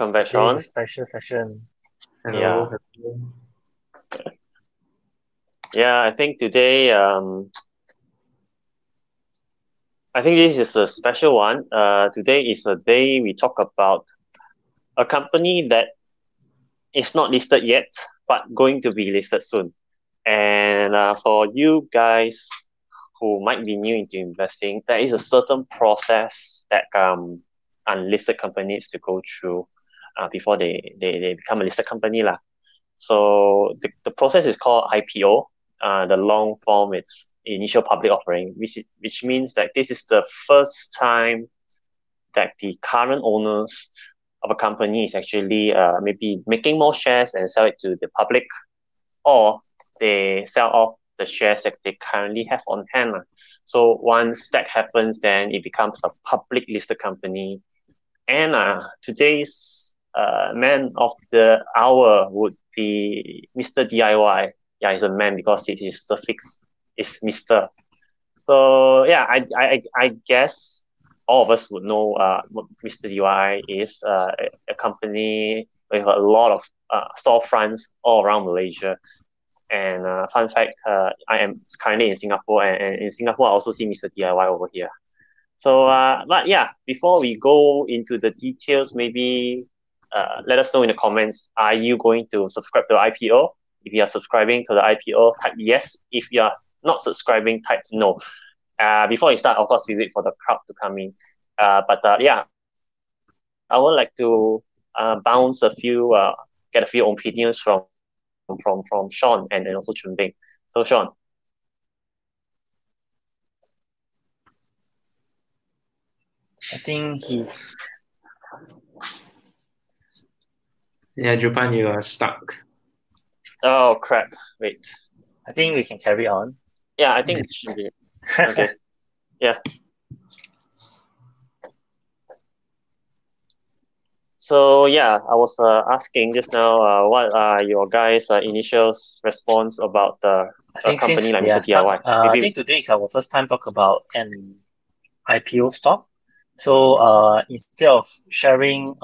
Welcome back, Today is Sean. a special session. Yeah. Hello. Yeah, I think today, I think this is a special one. Today is a day we talk about a company that is not listed yet, but going to be listed soon. And for you guys who might be new into investing, there is a certain process that unlisted companies to go through before they become a listed company lah. So the process is called IPO. The long form, it's initial public offering, which means that this is the first time that the current owners of a company is actually maybe making more shares and sell it to the public, or they sell off the shares that they currently have on hand. So once that happens, then it becomes a public listed company. And today's man of the hour would be Mr. DIY. Yeah, he's a man because his suffix is Mr. So yeah, I guess all of us would know what Mr. DIY is. A company with a lot of storefronts all around Malaysia. And fun fact, I am currently in Singapore, and in Singapore I also see Mr. DIY over here. So, but yeah, before we go into the details, maybe let us know in the comments, are you going to subscribe to the IPO? If you are subscribing to the IPO, type yes. If you are not subscribing, type no. Before we start, of course, we wait for the crowd to come in. But yeah, I would like to bounce get a few opinions from Sean and also Chun Bing. So, Sean. I think he. Yeah, Japan, you are stuck. Oh, crap. Wait. I think we can carry on. Yeah, I think it should be. Okay. Yeah. So yeah, I was asking just now, what are your guys' initial response about a company like Mr. DIY? I think today is our first time talk about an IPO stock. So instead of sharing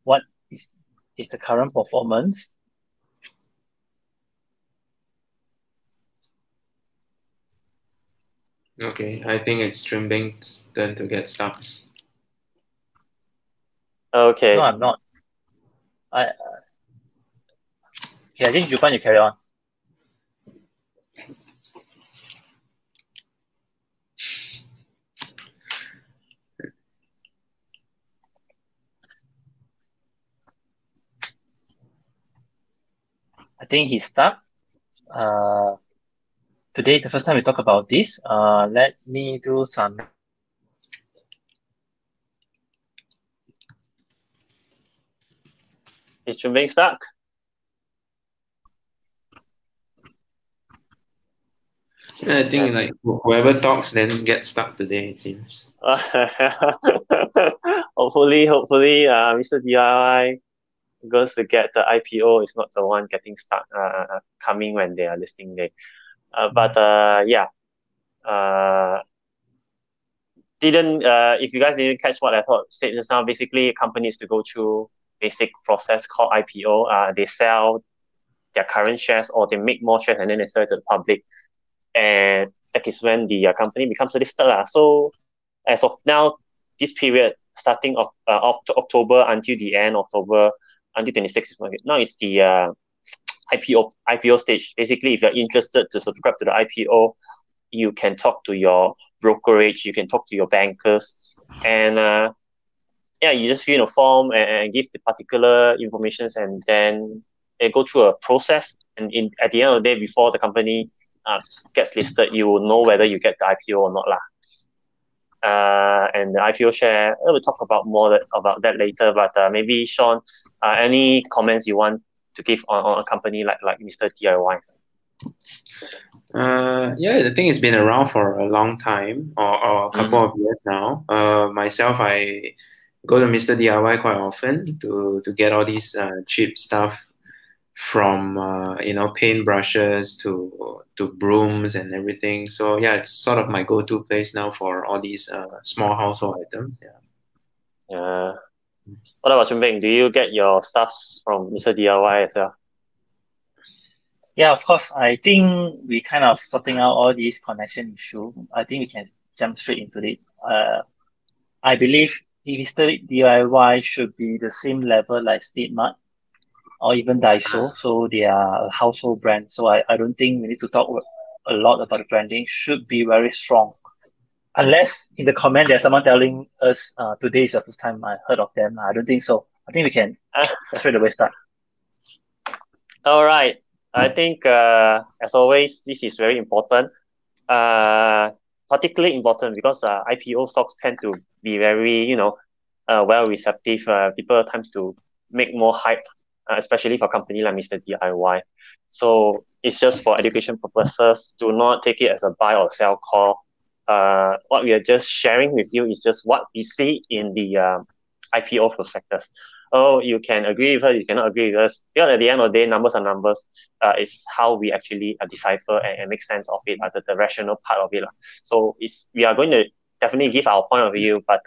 what is the current performance, Okay, I think it's Trimbing's turn to get stuck. Okay. No, I'm not. I think Japan, you carry on. I think he's stuck. Today is the first time we talk about this. Let me do some. Is Chun Bing stuck? I think like whoever talks then gets stuck today, it seems. Hopefully, Mr. DIY goes to get the IPO is not the one getting stuck coming when they are listing day. But yeah. If you guys didn't catch what I thought said just now, basically companies to go through basic process called IPO. They sell their current shares or they make more shares and then they sell it to the public. And that is when the company becomes listed. So as of now, this period starting of October until the end October until 26th now it's the IPO stage. Basically, if you're interested to subscribe to the IPO, you can talk to your brokerage, you can talk to your bankers, and yeah, you just fill in a form and give the particular information, and then they go through a process. And at the end of the day, before the company gets listed, you will know whether you get the IPO or not lah. And the IPO share, we'll talk about more about that later. But maybe Sean, any comments you want to give on a company like Mr. DIY? Yeah, the thing has been around for a long time, or a couple of years now. Myself, I go to Mr. DIY quite often to get all these cheap stuff, from paint brushes to brooms and everything. So yeah, it's sort of my go-to place now for all these small household items. Yeah. What about Chunbing? Do you get your stuffs from Mr. DIY as well? Yeah, of course. I think we kind of sorting out all these connection issue. I think we can jump straight into it. I believe historic DIY should be the same level like Speedmart or even Daiso. So they are a household brand. So I don't think we need to talk a lot about the branding. Should be very strong. Unless in the comment there's someone telling us today is the first time I heard of them. I don't think so. I think we can straight away start. All right. I think, as always, this is very important. Particularly important because IPO stocks tend to be very, well receptive. People tend to make more hype, especially for a company like Mr. DIY. So it's just for education purposes. Do not take it as a buy or sell call. What we are just sharing with you is just what we see in the IPO prospectus. Oh, you can agree with us, you cannot agree with us. Because at the end of the day, numbers are numbers. It's how we actually decipher and make sense of it, the rational part of it. So we are going to definitely give our point of view, but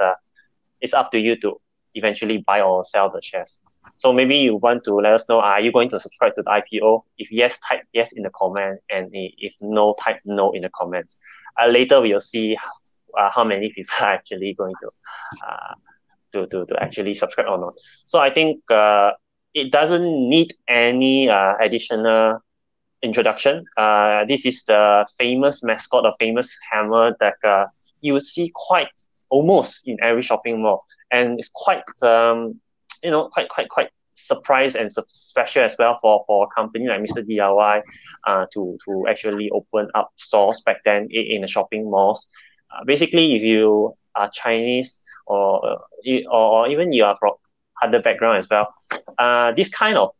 it's up to you to eventually buy or sell the shares. So maybe you want to let us know, are you going to subscribe to the IPO? If yes, type yes in the comment, and if no, type no in the comments. Later we'll see how many people are actually going to actually subscribe or not. So I think it doesn't need any additional introduction. This is the famous mascot or famous hammer that you will see quite almost in every shopping mall, and it's quite quite surprised and special as well for a company like Mr. DIY to actually open up stores back then in the shopping malls. Basically, if you are Chinese or even you are from other background as well, this kind of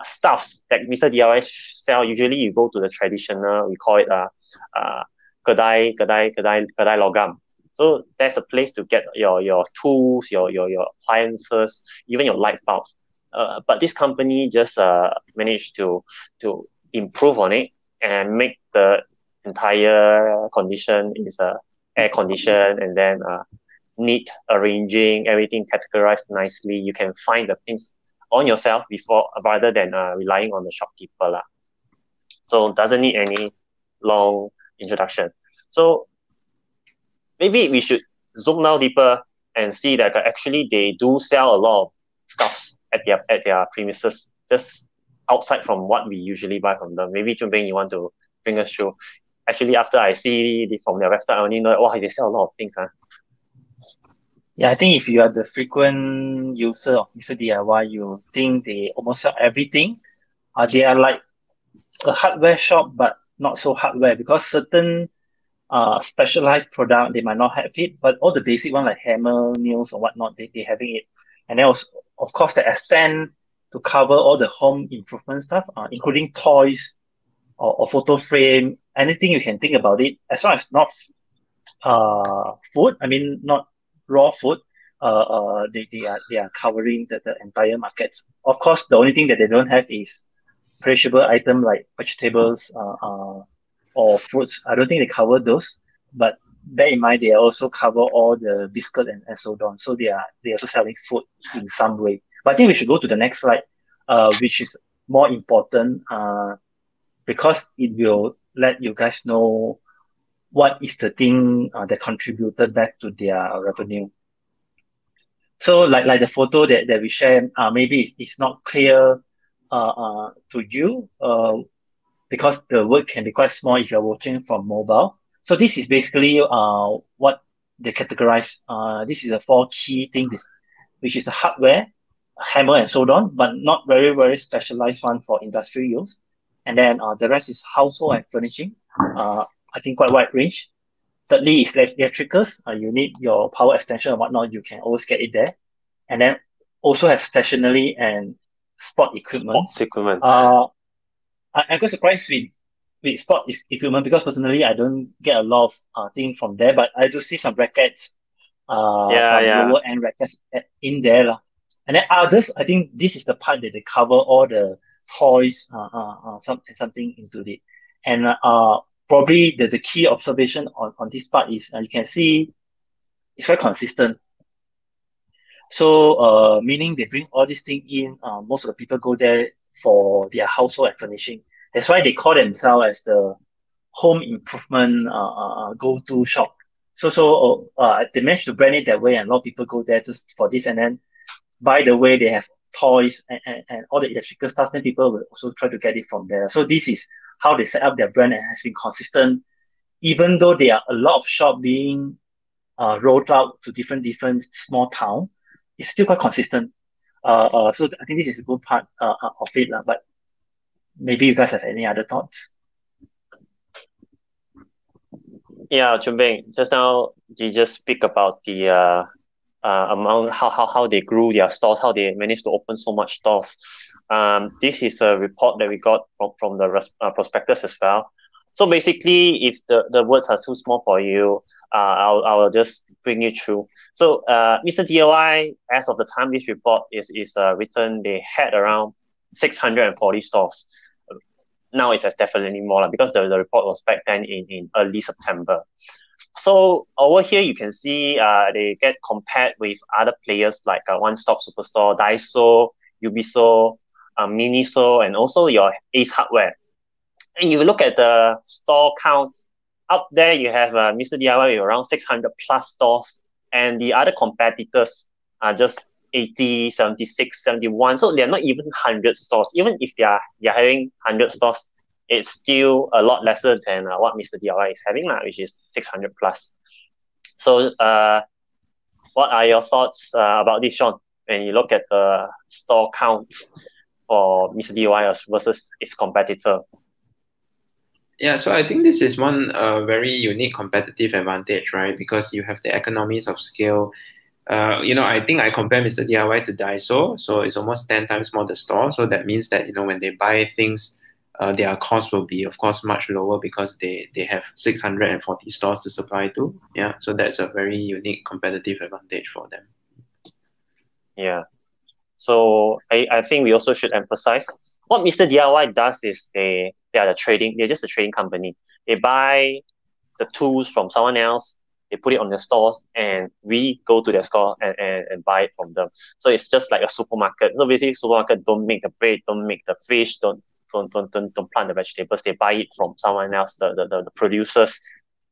stuffs that Mr. DIY sell, usually you go to the traditional, we call it kedai logam. So there's a place to get your tools, your appliances, even your light bulbs. But this company just managed to improve on it and make the entire condition is air conditioned, and then neat arranging, everything categorized nicely. You can find the things on yourself before rather than relying on the shopkeeper. So doesn't need any long introduction. So maybe we should zoom now deeper and see that actually they do sell a lot of stuff at their premises, just outside from what we usually buy from them. Maybe Junbing, you want to bring us through. Actually, after I see from their website, I only know, wow, they sell a lot of things. Yeah, I think if you are the frequent user of Mr. DIY, you think they almost sell everything. They are like a hardware shop, but not so hardware, because certain specialized product they might not have it, but all the basic one like hammer, nails, or whatnot, they having it. And then also, of course, they extend to cover all the home improvement stuff, including toys or photo frame, anything you can think about it, as long as not food. I mean, not raw food. They are covering the entire markets. Of course, the only thing that they don't have is perishable item like vegetables or fruits. I don't think they cover those. But bear in mind, they also cover all the biscuit and so on. So they are also selling food in some way. But I think we should go to the next slide, which is more important because it will let you guys know what is the thing that contributed back to their revenue. So like the photo that we share, maybe it's not clear to you because the word can be quite small if you're watching from mobile. So this is basically what they categorize. This is the 4 key things, which is the hardware, hammer and so on, but not very, very specialized one for industry use. And then the rest is household and furnishing. I think quite wide range. Thirdly is electricals. You need your power extension and whatnot, you can always get it there. And then also have stationery and sport equipment. Sports equipment. I'm quite surprised with sport equipment because personally I don't get a lot of things from there, but I do see some rackets, lower end rackets in there. And then others, I think this is the part that they cover all the toys, something into it. And probably the key observation on this part is you can see it's very consistent. So meaning they bring all these things in. Most of the people go there for their household and furnishing. That's why they call themselves as the home improvement go-to shop. So they managed to brand it that way, and a lot of people go there just for this. And then by the way, they have toys and all the electrical stuff. Then people will also try to get it from there. So this is how they set up their brand and has been consistent, even though there are a lot of shop being rolled out to different small town. It's still quite consistent. So I think this is a good part of it, but maybe you guys have any other thoughts? Yeah, Chun-Bing, just now you just speak about the amount, how they grew their stores, how they managed to open so much stores. This is a report that we got from the prospectus as well. So basically, if the words are too small for you, I'll just bring you through. So Mr. DIY, as of the time this report is written, they had around 640 stores. Now it's definitely more because the report was back then in early September. So over here, you can see they get compared with other players like One Stop Superstore, Daiso, Ubiso, Miniso, and also your Ace Hardware. And you look at the store count, up there you have Mr. DIY with around 600 plus stores, and the other competitors are just 80, 76, 71. So they're not even 100 stores. Even if they're having 100 stores, it's still a lot lesser than what Mr. DIY is having, which is 600 plus. So what are your thoughts about this, Sean, when you look at the store count for Mr. DIY versus its competitor? Yeah, so I think this is one very unique competitive advantage, right? Because you have the economies of scale. I think I compare Mr. DIY to Daiso, so it's almost 10 times more the store. So that means that, when they buy things, their cost will be, of course, much lower because they have 640 stores to supply to. Yeah, so that's a very unique competitive advantage for them. Yeah. So I think we also should emphasize what Mr. DIY does is they're just a trading company. They buy the tools from someone else, they put it on their stores, and we go to their store and buy it from them. So it's just like a supermarket. So basically, supermarket don't make the bread, don't make the fish, don't plant the vegetables. They buy it from someone else, the producers,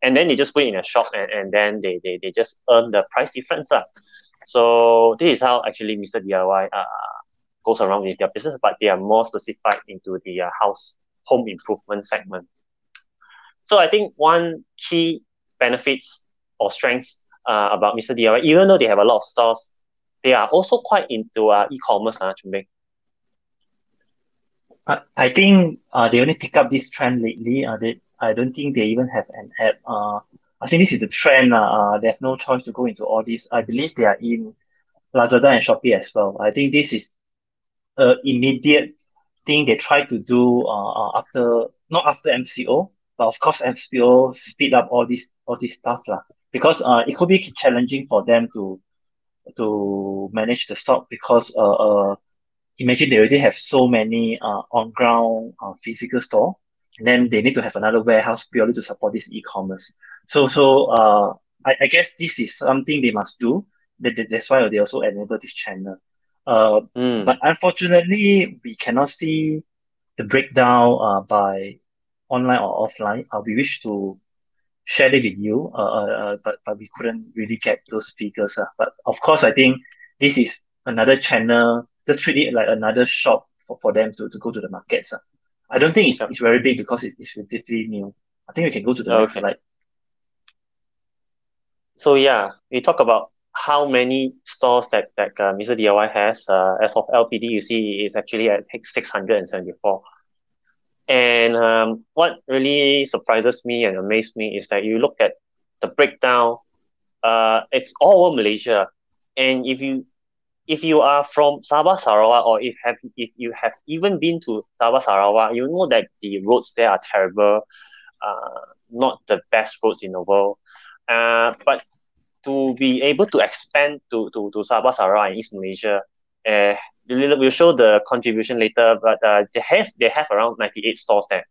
and then they just put it in a shop, and then they just earn the price difference. So this is how actually Mr. DIY goes around with their business, but they are more specified into the home improvement segment. So I think one key benefits or strengths about Mr. DIY, even though they have a lot of stores, they are also quite into e-commerce, Chun-Bing. I think they only pick up this trend lately. I don't think they even have an app. I think this is the trend. They have no choice to go into all this. I believe they are in Lazada and Shopee as well. I think this is an immediate thing they try to do not after MCO, but of course MCO speed up all this stuff because it could be challenging for them to manage the stock because imagine they already have so many on ground physical store, and then they need to have another warehouse purely to support this e-commerce. So I guess this is something they must do. That's why they also enable this channel. But unfortunately, we cannot see the breakdown by online or offline. We wish to share it with you, but we couldn't really get those figures. But of course, I think this is another channel. Just treat it like another shop for them to go to the markets. I don't think it's very big because it's relatively new. I think we can go to the next slide. So yeah, we talk about how many stores that Mr. DIY has. As of LPD, you see it's actually at 674. And what really surprises me and amazed me is that you look at the breakdown. It's all over Malaysia, and if you are from Sabah Sarawak, or if you have even been to Sabah Sarawak, you know that the roads there are terrible, not the best roads in the world. But to be able to expand to Sabah Sarawak and East Malaysia, we'll show the contribution later. But they have around 98 stores there,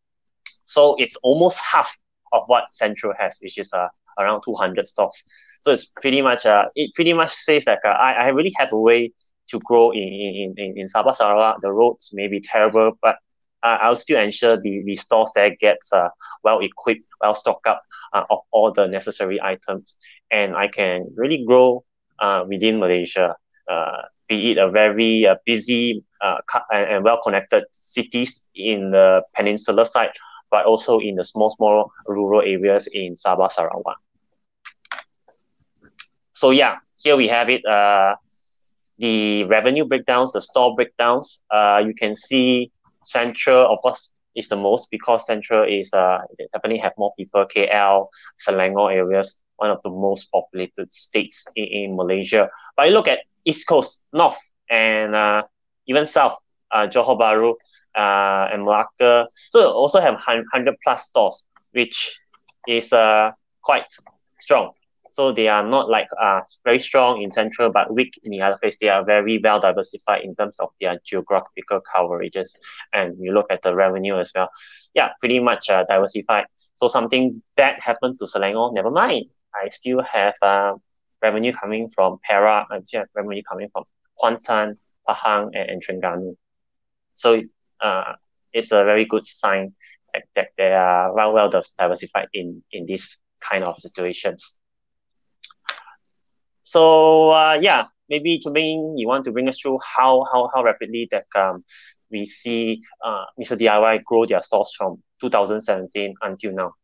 so it's almost half of what Central has, which is around 200 stores. So it's pretty much it pretty much says that I really have a way to grow in Sabah Sarawak. The roads may be terrible, but I'll still ensure the stores there gets well equipped, well stocked up of all the necessary items, and I can really grow within Malaysia. Be it a very busy and well connected cities in the peninsular side, but also in the small rural areas in Sabah Sarawak. So yeah, here we have it. The revenue breakdowns, the store breakdowns. You can see Central, of course, is the most because Central is definitely have more people. KL, Selangor areas, one of the most populated states in Malaysia. But you look at East Coast, North, and even South, Johor Bahru and Malacca. So also have 100 plus stores, which is quite strong. So they are not like very strong in Central, but weak in the other place. They are very well diversified in terms of their geographical coverages. And you look at the revenue as well. Yeah, pretty much diversified. So something bad happened to Selangor, never mind. I still have revenue coming from Perak. I still have revenue coming from Kuantan, Pahang, and Terengganu. So it's a very good sign that they are well diversified in this kind of situations. So yeah, maybe you want to bring us through how rapidly that we see Mr. DIY grow their stores from 2017 until now.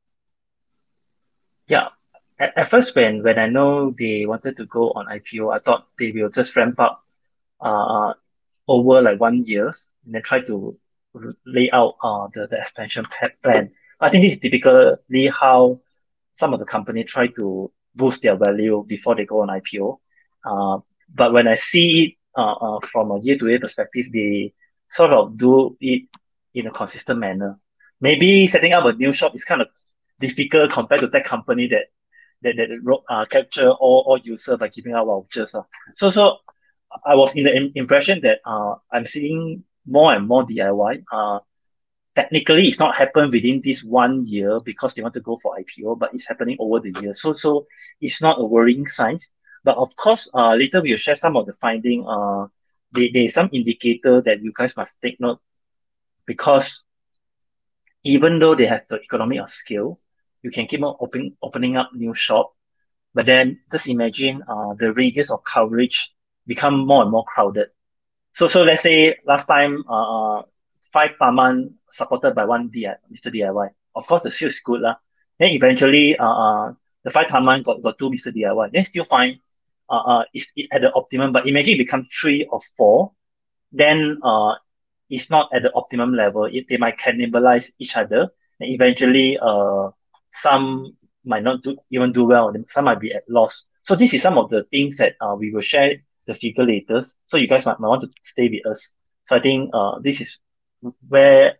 Yeah, at first when I know they wanted to go on IPO, I thought they will just ramp up over like 1 year and then try to lay out the expansion plan. I think this is typically how some of the company try to boost their value before they go on IPO. But when I see it from a year-to-year perspective, they sort of do it in a consistent manner. Maybe setting up a new shop is kind of difficult compared to that company that capture all user by giving out vouchers. So I was in the impression that I'm seeing more and more DIY. Technically, it's not happened within this 1 year because they want to go for IPO, but it's happening over the years. So it's not a worrying sign. But of course, later we'll share some of the finding. There's some indicator that you guys must take note because even though they have the economy of scale, you can keep on opening up new shop, but then just imagine the radius of coverage become more and more crowded. So let's say last time 5 taman supported by one Mr. DIY. Of course the sales is good lah. Then eventually the 5 taman got 2 Mr. DIY. Then still fine. It's at the optimum, but imagine it becomes 3 or 4, then it's not at the optimum level. They might cannibalize each other, and eventually some might not even do well, some might be at loss. So this is some of the things that we will share the figure later. So you guys might want to stay with us. So I think this is where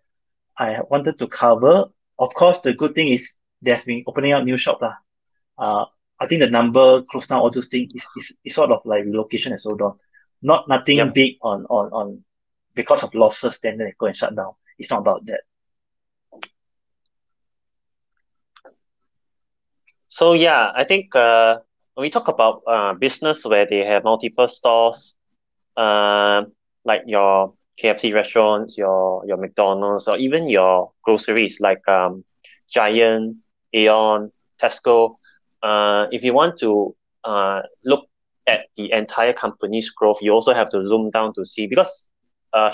I wanted to cover. Of course, the good thing is there's been opening up new shop lah. I think the number close down all those things is sort of like relocation and so on. Nothing big on because of losses, then they go and shut down. It's not about that. So yeah, I think when we talk about business where they have multiple stores, like your KFC restaurants, your McDonald's, or even your groceries like Giant, Aeon, Tesco. If you want to look at the entire company's growth, you also have to zoom down to see, because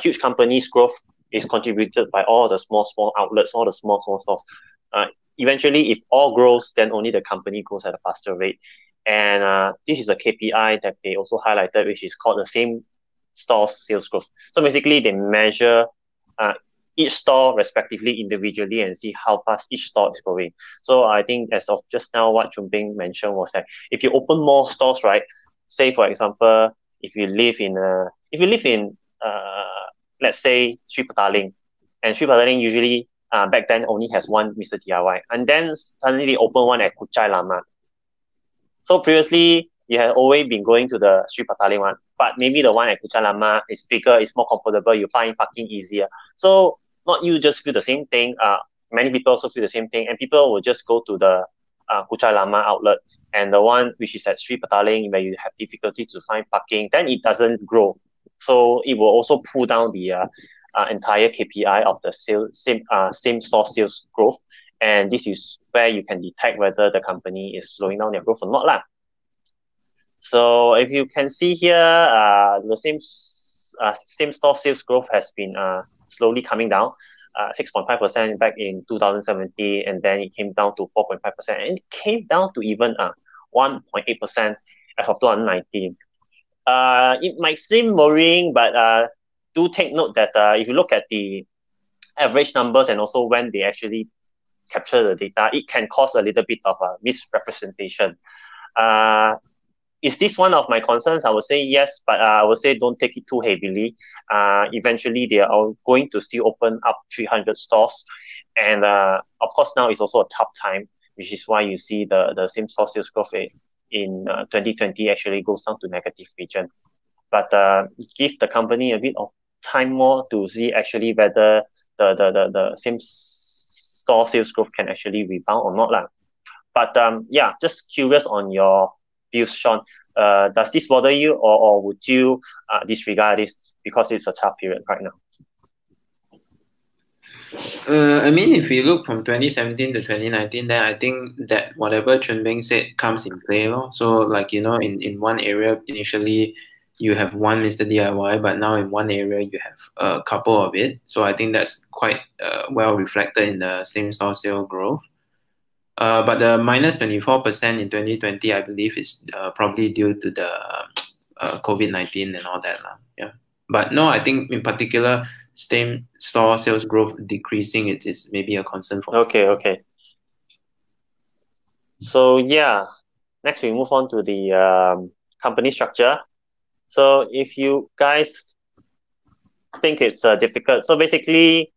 huge company's growth is contributed by all the small outlets, all the small stores. Eventually, if all grows, then only the company grows at a faster rate. And this is a KPI that they also highlighted, which is called the same store sales growth. So basically, they measure each store respectively individually and see how fast each store is growing. So I think as of just now, what Chun Bing mentioned was that if you open more stores, right? Say for example, if you live in let's say Sri Petaling, and Sri Petaling usually back then only has one Mr. DIY, and then suddenly they open one at Kuchai Lama. So previously you had always been going to the Sri Petaling one, but maybe the one at Kuchai Lama is bigger, it's more comfortable, you find parking easier. So not you just feel the same thing, many people also feel the same thing, and people will just go to the Kuchai Lama outlet, and the one which is at Sri Petaling where you have difficulty to find parking, then it doesn't grow. So it will also pull down the entire KPI of the same store sales growth. And this is where you can detect whether the company is slowing down their growth or not lah. So if you can see here, the same store sales growth has been slowly coming down. 6.5% back in 2017, and then it came down to 4.5%, and it came down to even 1.8% as of 2019. It might seem worrying, but do take note that if you look at the average numbers and also when they actually capture the data, it can cause a little bit of a misrepresentation. Is this one of my concerns? I would say yes, but I would say don't take it too heavily. Eventually, they are going to still open up 300 stores. And of course, now it's also a tough time, which is why you see the same store sales growth in 2020 actually goes down to negative region. But give the company a bit of time more to see actually whether the same store sales growth can actually rebound or not lah. But yeah, just curious on your views, Sean. Does this bother you, or would you disregard this because it's a tough period right now? I mean, if we look from 2017 to 2019, then I think that whatever Chun Bing said comes in play. So, like, you know, in one area, initially, you have one Mr. DIY, but now in one area, you have a couple of it. So I think that's quite well reflected in the same-store sale growth. But the minus 24% in 2020, I believe, is probably due to the COVID-19 and all that. Yeah. But no, I think in particular, same-store sales growth decreasing is maybe a concern for me. Okay. So yeah, next we move on to the company structure. So if you guys think it's difficult, so basically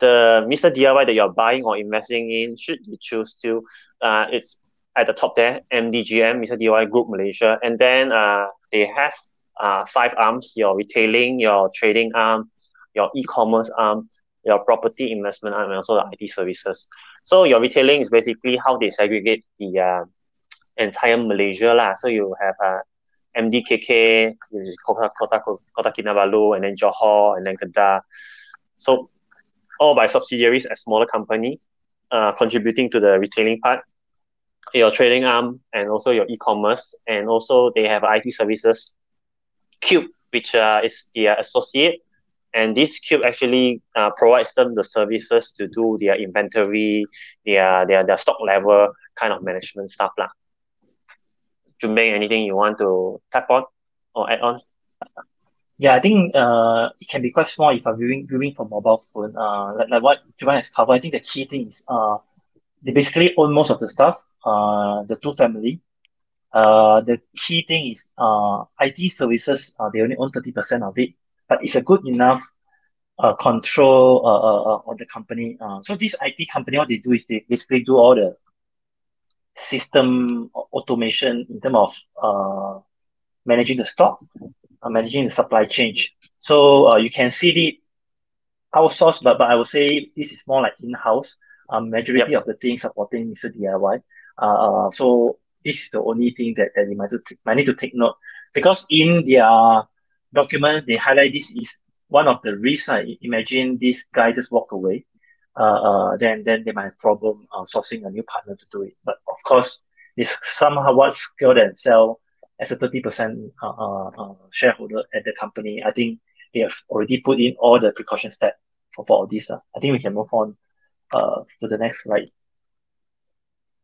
the Mr. DIY that you're buying or investing in, should you choose to, it's at the top there, MDGM, Mr. DIY Group Malaysia, and then they have 5 arms: your retailing, your trading arm, your e-commerce arm, your property investment arm, and also the IT services. So your retailing is basically how they segregate the entire Malaysia lah. So you have MDKK, which is Kota Kinabalu, and then Johor, and then Kedah. So all by subsidiaries as smaller company, contributing to the retailing part, your trading arm, and also your e-commerce, and also they have IT services Cube, which is the associate, and this Cube actually provides them the services to do their inventory, their stock level kind of management stuff lah. Jun Bing, anything you want to tap on or add on? Yeah, I think it can be quite small if I'm viewing from mobile phone. Like what Juvan has covered, I think the key thing is they basically own most of the stuff. The two family. The key thing is IT services. They only own 30% of it, but it's a good enough control on the company. So this IT company, what they do is they basically do all the system automation in terms of managing the stock, managing the supply chain. So you can see the outsourced, but I would say this is more like in-house. Majority of the things supporting Mr. DIY. So this is the only thing that you might need to take note, because in their document they highlight this is one of the risks. Imagine this guy just walk away, then they might have problem sourcing a new partner to do it. But of course, it's somehow what scale themselves as a 30% shareholder at the company. I think they have already put in all the precaution steps for all this. I think we can move on to the next slide.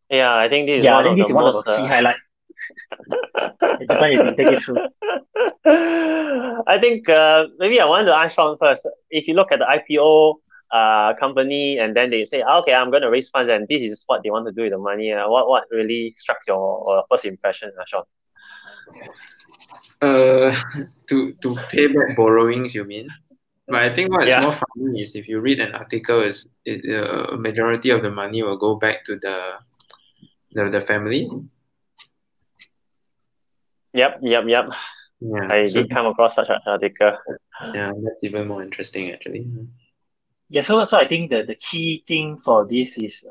Yeah, I think this is one of the key highlights. You can take it through. I think maybe I want to ask Sean first. If you look at the IPO company and then they say, okay, I'm going to raise funds and this is what they want to do with the money, what really struck your first impression, Sean? To pay back borrowings, you mean? But I think what is more funny is if you read an article, a majority of the money will go back to the family. Yep. Yeah, I did come across such an article. Yeah, that's even more interesting actually. Yeah, so I think the key thing for this is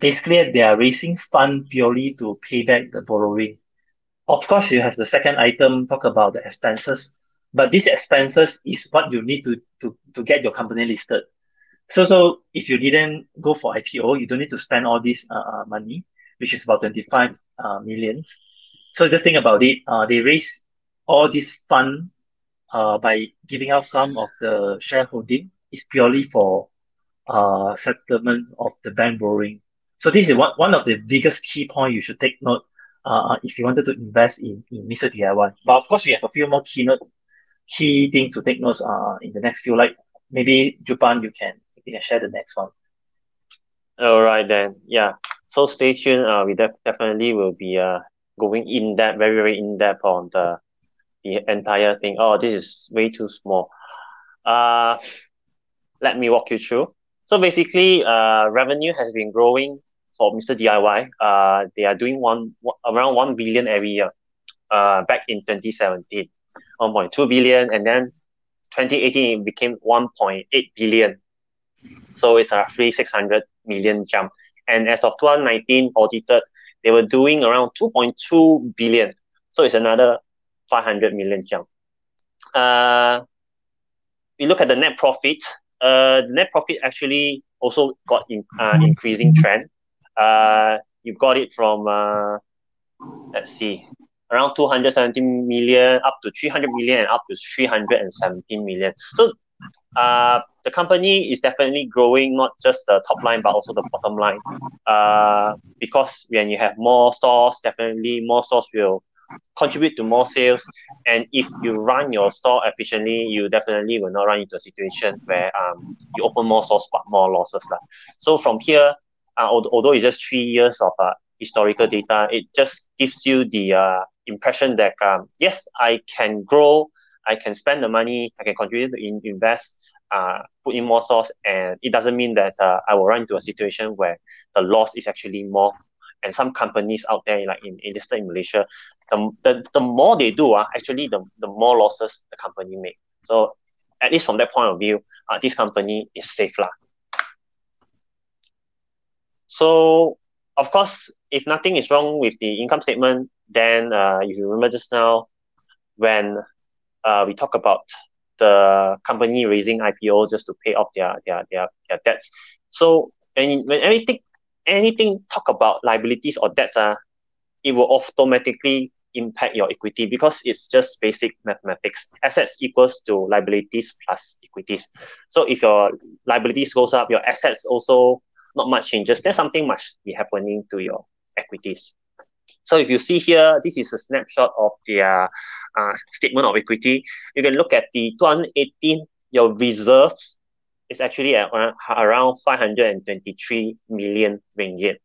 basically they are raising fund purely to pay back the borrowing. Of course, you have the second item, talk about the expenses, but these expenses is what you need to get your company listed. So if you didn't go for IPO, you don't need to spend all this money, which is about 25 millions. So just think about it. They raise all this fund by giving out some of the shareholding is purely for settlement of the bank borrowing. So this is one of the biggest key point you should take note if you wanted to invest in Mr. DIY. But of course, we have a few more key things to take notes in the next few. Like maybe Jupan, you can share the next one. All right then. Yeah. So stay tuned. We definitely will be going in depth, very very in depth on the entire thing. Oh, this is way too small. Let me walk you through. So basically, revenue has been growing for Mr. DIY. They are doing around 1 billion every year. Back in 2017, 1.2 billion, and then 2018 it became 1.8 billion. So it's a roughly 600 million jump. And as of 2019 audited, they were doing around 2.2 billion. So it's another 500 million jump. We look at the net profit. The net profit actually also got increasing trend. You got it from let's see, around 270 million up to 300 million and up to 317 million. So the company is definitely growing, not just the top line but also the bottom line. Because when you have more stores, definitely more stores will contribute to more sales, and if you run your store efficiently, you definitely will not run into a situation where you open more stores but more losses. So from here, although it's just 3 years of historical data, it just gives you the impression that yes, I can grow, I can spend the money, I can continue to invest, put in more stores, and it doesn't mean that I will run into a situation where the loss is actually more. And some companies out there, like listed in Malaysia, the more they do, actually the more losses the company make. So at least from that point of view, this company is safe lah. So of course, if nothing is wrong with the income statement, then if you remember just now when we talk about the company raising IPO just to pay off their debts. So when anything talk about liabilities or debts, it will automatically impact your equity because it's just basic mathematics. Assets equals to liabilities plus equities. So if your liabilities goes up, your assets also not much changes. There's something must be happening to your equities. So if you see here, this is a snapshot of their statement of equity. You can look at the 2018, your reserves is actually at around 523 million ringgit.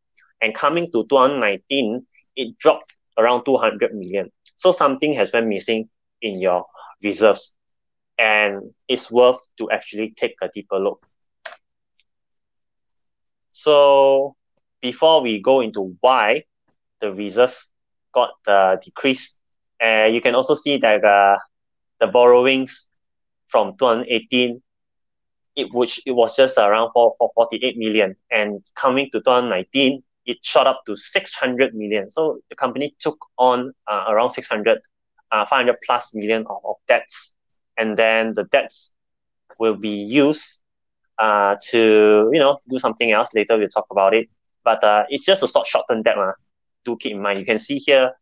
And coming to 2019, it dropped around 200 million. So something has been missing in your reserves. And it's worth to actually take a deeper look. So before we go into why the reserves got decreased, you can also see that the borrowings from 2018, it was just around for 48 million, and coming to 2019, it shot up to 600 million. So the company took on around 500 plus million of debts, and then the debts will be used to do something else. Later we'll talk about it, but it's just a short-term debt. Do keep in mind. You can see here,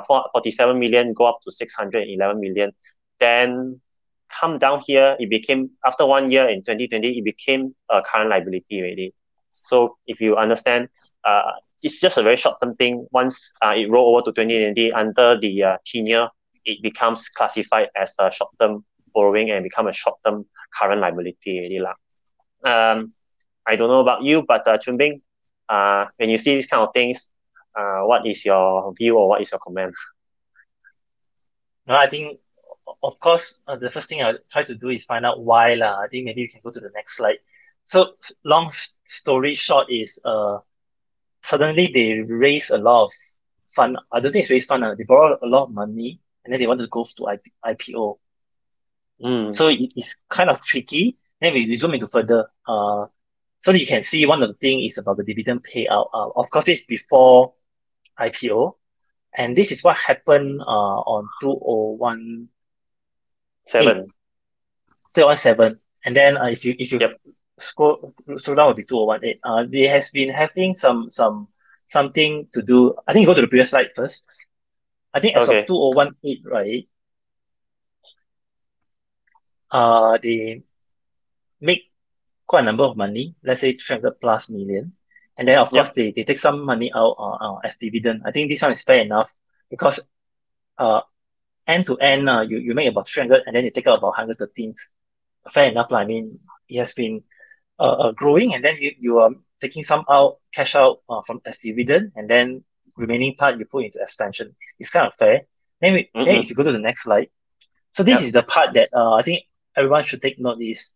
47 million go up to 611 million. Then come down here, it became, after 1 year in 2020, it became a current liability already. So if you understand, it's just a very short-term thing. Once it roll over to 2020, under the tenure, it becomes classified as a short-term borrowing and become a short-term current liability already lah. I don't know about you, but Chun Bing, when you see these kind of things, what is your view or what is your comment? No, I think, of course, the first thing I try to do is find out why lah. I think maybe you can go to the next slide. So long story short is suddenly they raise a lot of fund. I don't think it's raise fund. They borrow a lot of money and then they want to go to IPO. So it's kind of tricky. Then we zoom into further. So you can see one of the things is about the dividend payout. Of course, it's before IPO, and this is what happened on 2018, 7. and then if you Yep. scroll down, will be 2018. They has been having something to do. I think you go to the previous slide first. I think as of Okay. 2018, right? They make quite a number of money, let's say 300 plus million. And then, of course, Yep. they take some money out as dividend. I think this one is fair enough because end to end, you make about 300 and then you take out about 113. Fair enough. I mean, it has been growing, and then you are taking some out, cash out from as dividend, and then remaining part you put into expansion. It's kind of fair. Then if you go to the next slide, so this Yep. is the part that I think everyone should take note is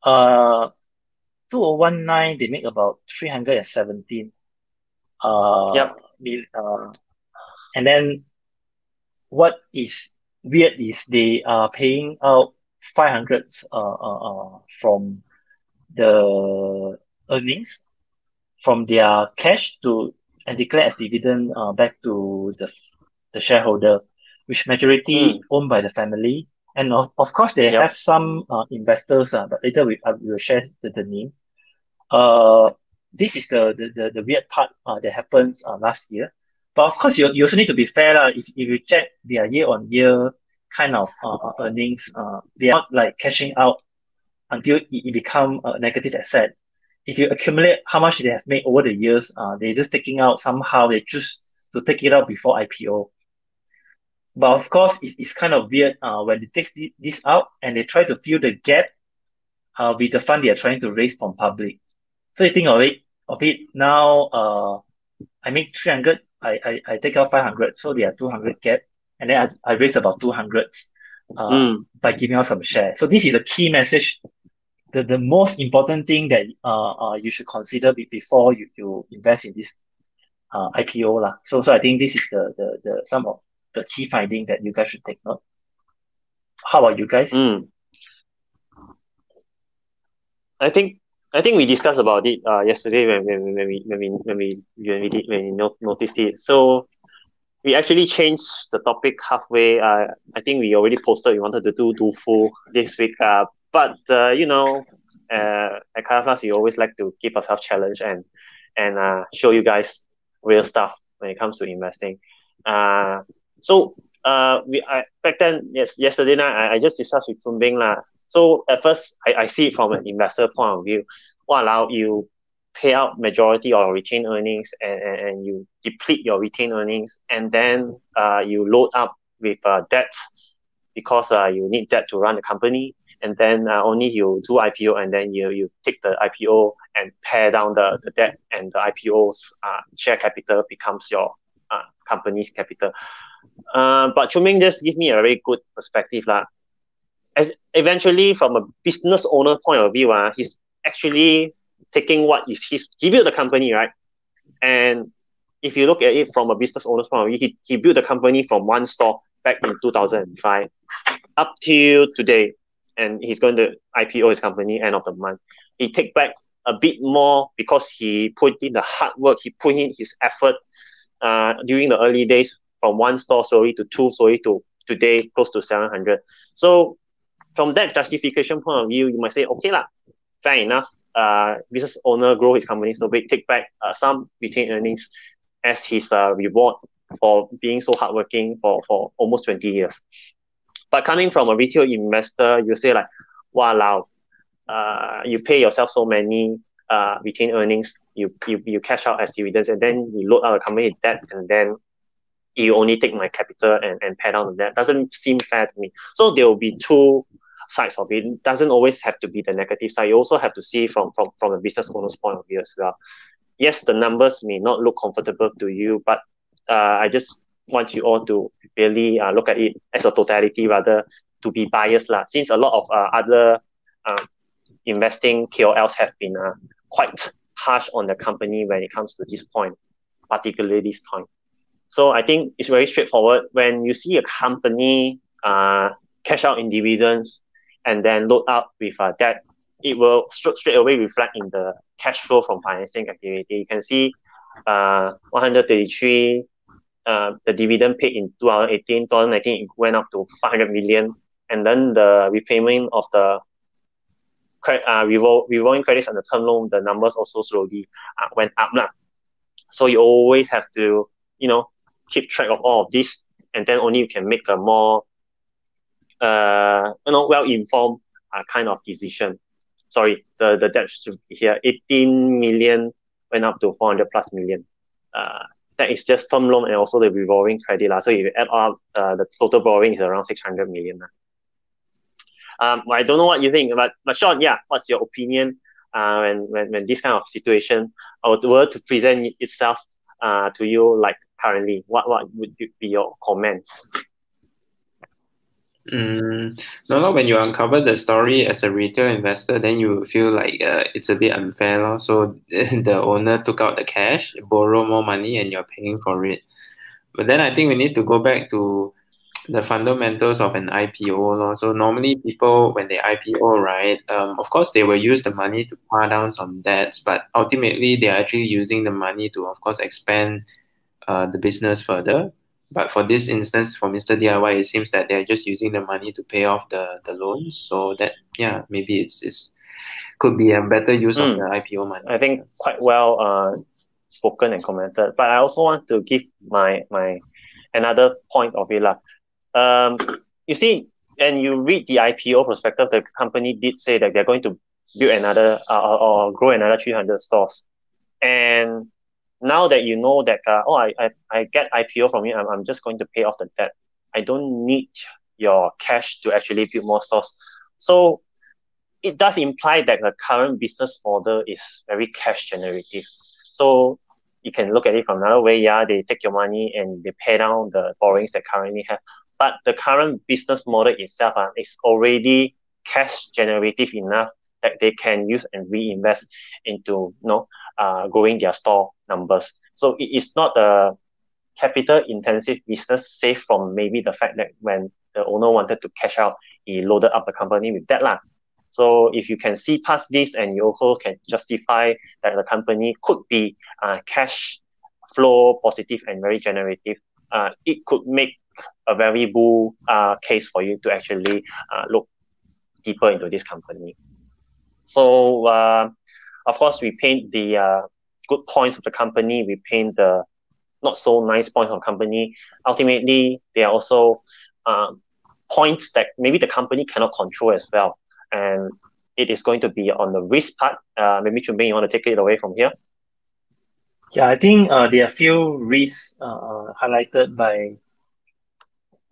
uh 2019 they make about 317 Yep. and then what is weird is they are paying out 500 from the earnings from their cash to and declare as dividend back to the shareholder, which majority owned by the family. And of course, they Yep. have some investors, but later we will share the name. Uh, this is the weird part that happens last year. But of course, you also need to be fair. If you check their year-on-year kind of earnings, they are not like cashing out until it become a negative asset. If you accumulate how much they have made over the years, they're just taking out somehow, they choose to take it out before IPO. But of course, it's kind of weird when they take this out and they try to fill the gap with the fund they are trying to raise from public. So you think of it now, I make 300, I take out 500, so they are 200 gap, and then I raise about 200 by giving out some share. So this is a key message. The most important thing that you should consider before you invest in this IPO lah. So I think this is the some of the key finding that you guys should take note. How about you guys? I think we discussed about it yesterday when we noticed it. So we actually changed the topic halfway. I think we already posted we wanted to do full this week. But at mykayaplus, we always like to keep ourselves challenged and show you guys real stuff when it comes to investing. Back then, yesterday night, I just discussed with Zumbing lah. So at first, I see it from an investor point of view. Allow you pay out majority of retained earnings and you deplete your retained earnings, and then you load up with debt because you need debt to run the company, and then only you do IPO, and then you take the IPO and pare down the debt, and the IPO's share capital becomes your company's capital. But Chuming just give me a very good perspective lah. Eventually, from a business owner point of view, he's actually taking what is his. He built the company, right? And if you look at it from a business owner's point of view, he built the company from one store back in 2005 up till today, and he's going to IPO his company end of the month. He take back a bit more because he put in the hard work, he put in his effort during the early days from one store slowly to two, slowly to today close to 700. So from that justification point of view, you might say, okay lah, fair enough. Business owner grow his company, so we take back some retained earnings as his reward for being so hardworking for almost 20 years. But coming from a retail investor, you say like, wow, you pay yourself so many retained earnings, you cash out as dividends, and then you load out the company debt, and then you only take my capital and pay down the debt. Doesn't seem fair to me. So there will be two sides of it. It doesn't always have to be the negative side. You also have to see from a business owner's point of view as well. Yes, the numbers may not look comfortable to you, but I just want you all to really look at it as a totality rather to be biased lah. Since a lot of other investing KOLs have been quite harsh on the company when it comes to this point, particularly this time. So I think it's very straightforward. When you see a company cash out in dividends and then load up with debt, it will straight away reflect in the cash flow from financing activity. You can see 133, the dividend paid in 2018, 2019, it went up to 500 million. And then the repayment of the revolving credits on the term loan, the numbers also slowly went up. So you always have to, keep track of all of this, and then only you can make a more, well-informed kind of decision. Sorry, the debt should be here. 18 million went up to 400 plus million. That is just term loan and also the revolving credit. So if you add up, the total borrowing is around 600 million. I don't know what you think, but Sean, what's your opinion when this kind of situation were to present itself to you like currently? What would be your comments? No, when you uncover the story as a retail investor, then you feel like it's a bit unfair. So the owner took out the cash, borrow more money, and you're paying for it. But then I think we need to go back to the fundamentals of an IPO. So normally people, when they IPO, right, of course they will use the money to pay down some debts, but ultimately they're actually using the money to, of course, expand the business further. But for this instance, for Mr. DIY, it seems that they're just using the money to pay off the loans. So that, maybe it's could be a better use of the IPO money. I think quite well spoken and commented. But I also want to give my another point of it. You see, and you read the IPO prospectus, the company did say that they're going to build another or grow another 300 stores. And now that you know that, I get IPO from you, I'm just going to pay off the debt. I don't need your cash to actually build more stores. So it does imply that the current business model is very cash generative. So you can look at it from another way. They take your money and they pay down the borrowings they currently have. But the current business model itself is already cash generative enough that they can use and reinvest into growing their store numbers. So it is not a capital intensive business, save from maybe the fact that when the owner wanted to cash out, he loaded up the company with debt. So if you can see past this and you also can justify that the company could be cash flow positive and very generative, it could make a very bull case for you to actually look deeper into this company. So of course, we paint the good points of the company, we paint the not so nice points of the company. Ultimately, there are also points that maybe the company cannot control as well. And it is going to be on the risk part. Maybe Chun Bing, you want to take it away from here? Yeah, I think there are a few risks highlighted by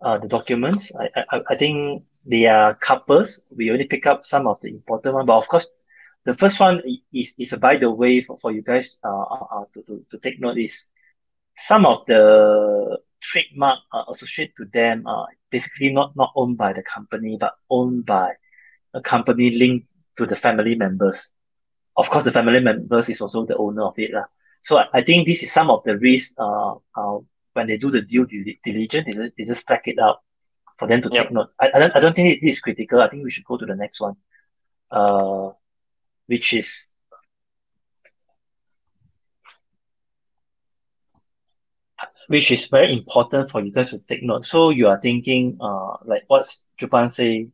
the documents. I think they are couples. We only pick up some of the important one, but of course, the first one is by the way for you guys to take note is some of the trademark associated to them are basically not owned by the company, but owned by a company linked to the family members. Of course, the family members is also the owner of it. So I think this is some of the risks when they do the due diligence, they just back it up for them to take note. I don't think it is critical. I think we should go to the next one, which is very important for you guys to take note. So you are thinking, like what Jupan say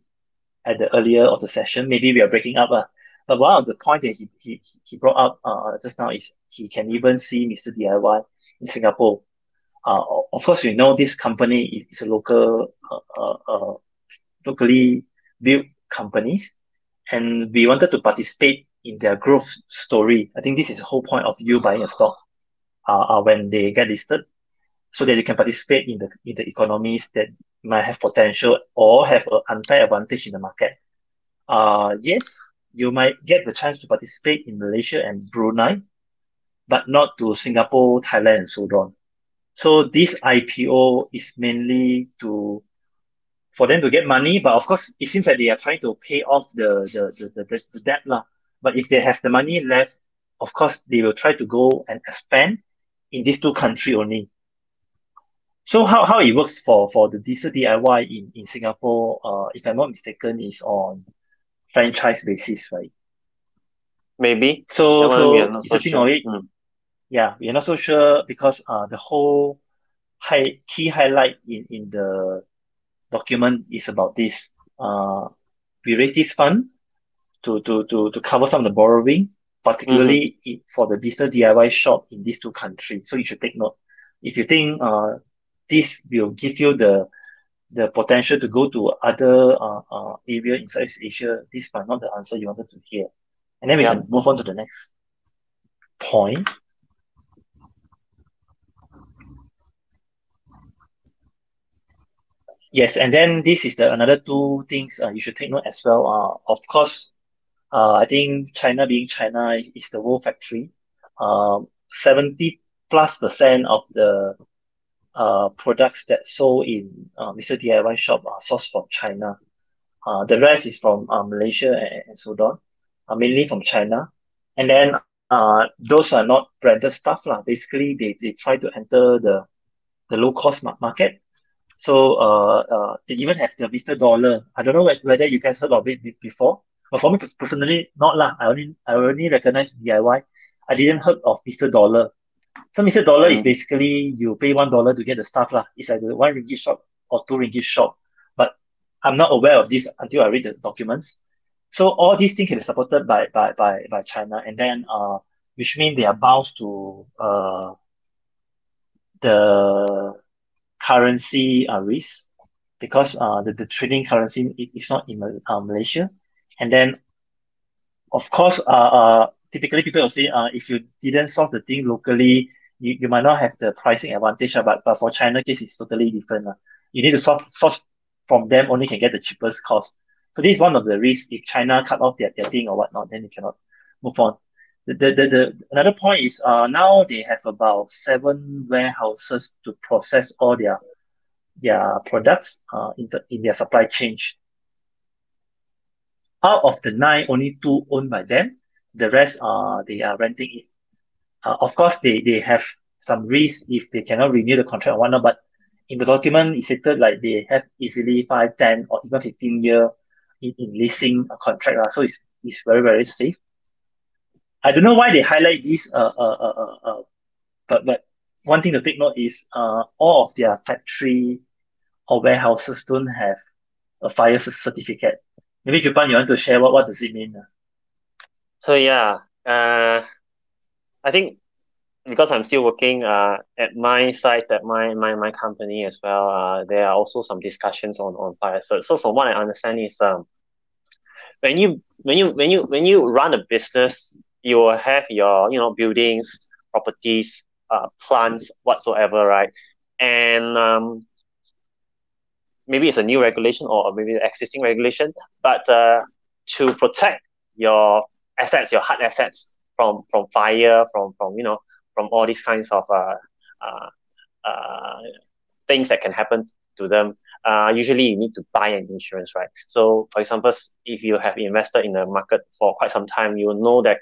at the earlier of the session, maybe we are breaking up. But one of the point that he brought up just now is he can even see Mr. DIY in Singapore. Of course, we know this company is a locally built companies, and we wanted to participate in their growth story. I think this is the whole point of you buying a stock when they get listed, so that you can participate in the economies that might have potential or have an unfair advantage in the market. Yes, you might get the chance to participate in Malaysia and Brunei, but not to Singapore, Thailand, and so on. So this IPO is mainly for them to get money, but of course, it seems like they are trying to pay off the debt. But if they have the money left, of course, they will try to go and expand in these two countries only. So how it works for the diesel DIY in Singapore, if I'm not mistaken, is on franchise basis, right? Maybe. That So one we are not so interesting of sure. it, yeah, we are not so sure because the whole key highlight in the document is about this. We raise this fund to cover some of the borrowing, Mm-hmm. particularly for the business DIY shop in these two countries. So you should take note. If you think this will give you the potential to go to other area in Southeast Asia, this might not the answer you wanted to hear. And then we Yep. can move on to the next point. Yes, and then this is the another two things you should take note as well. Of course, I think China being China is the world factory. 70+% of the products that sold in Mr. DIY shop are sourced from China. The rest is from Malaysia and so on, mainly from China. And then those are not branded stuff lah. Basically, they try to enter the low cost market. So they even have the Mr. Dollar. I don't know whether you guys heard of it before, but for me personally, not lah. I only recognize DIY. I didn't heard of Mr. Dollar. So Mr. Dollar is Mm. basically you pay $1 to get the stuff lah. It's like the 1 ringgit shop or 2 ringgit shop. But I'm not aware of this until I read the documents. So all these things can be supported by China, and then which means they are bound to the currency risk because the trading currency is not in Malaysia. And then, of course, typically people will say if you didn't solve the thing locally, you might not have the pricing advantage. But for China case, it's totally different. You need to source from them, only can get the cheapest cost. So this is one of the risks. If China cut off their thing or whatnot, then you cannot move on. Another point is now they have about 7 warehouses to process all their products in their supply chain. Out of the 9, only 2 owned by them. The rest they are renting it. Of course, they have some risk if they cannot renew the contract or whatnot, but in the document, it stated like they have easily 5, 10, or even 15 year in leasing a contract. So it's very, very safe. I don't know why they highlight this, but one thing to take note is all of their factory or warehouses don't have a fire certificate. Maybe Japan, you want to share what does it mean? So yeah, I think because I'm still working at my site, at my company as well, there are also some discussions on fire. So from what I understand is when you run a business, you will have your buildings, properties, plants, whatsoever, right? And maybe it's a new regulation or maybe the existing regulation, but to protect your assets, your hard assets from fire, from all these kinds of uh, uh, things that can happen to them. Usually you need to buy an insurance, right? So, for example, if you have invested in the market for quite some time, you know that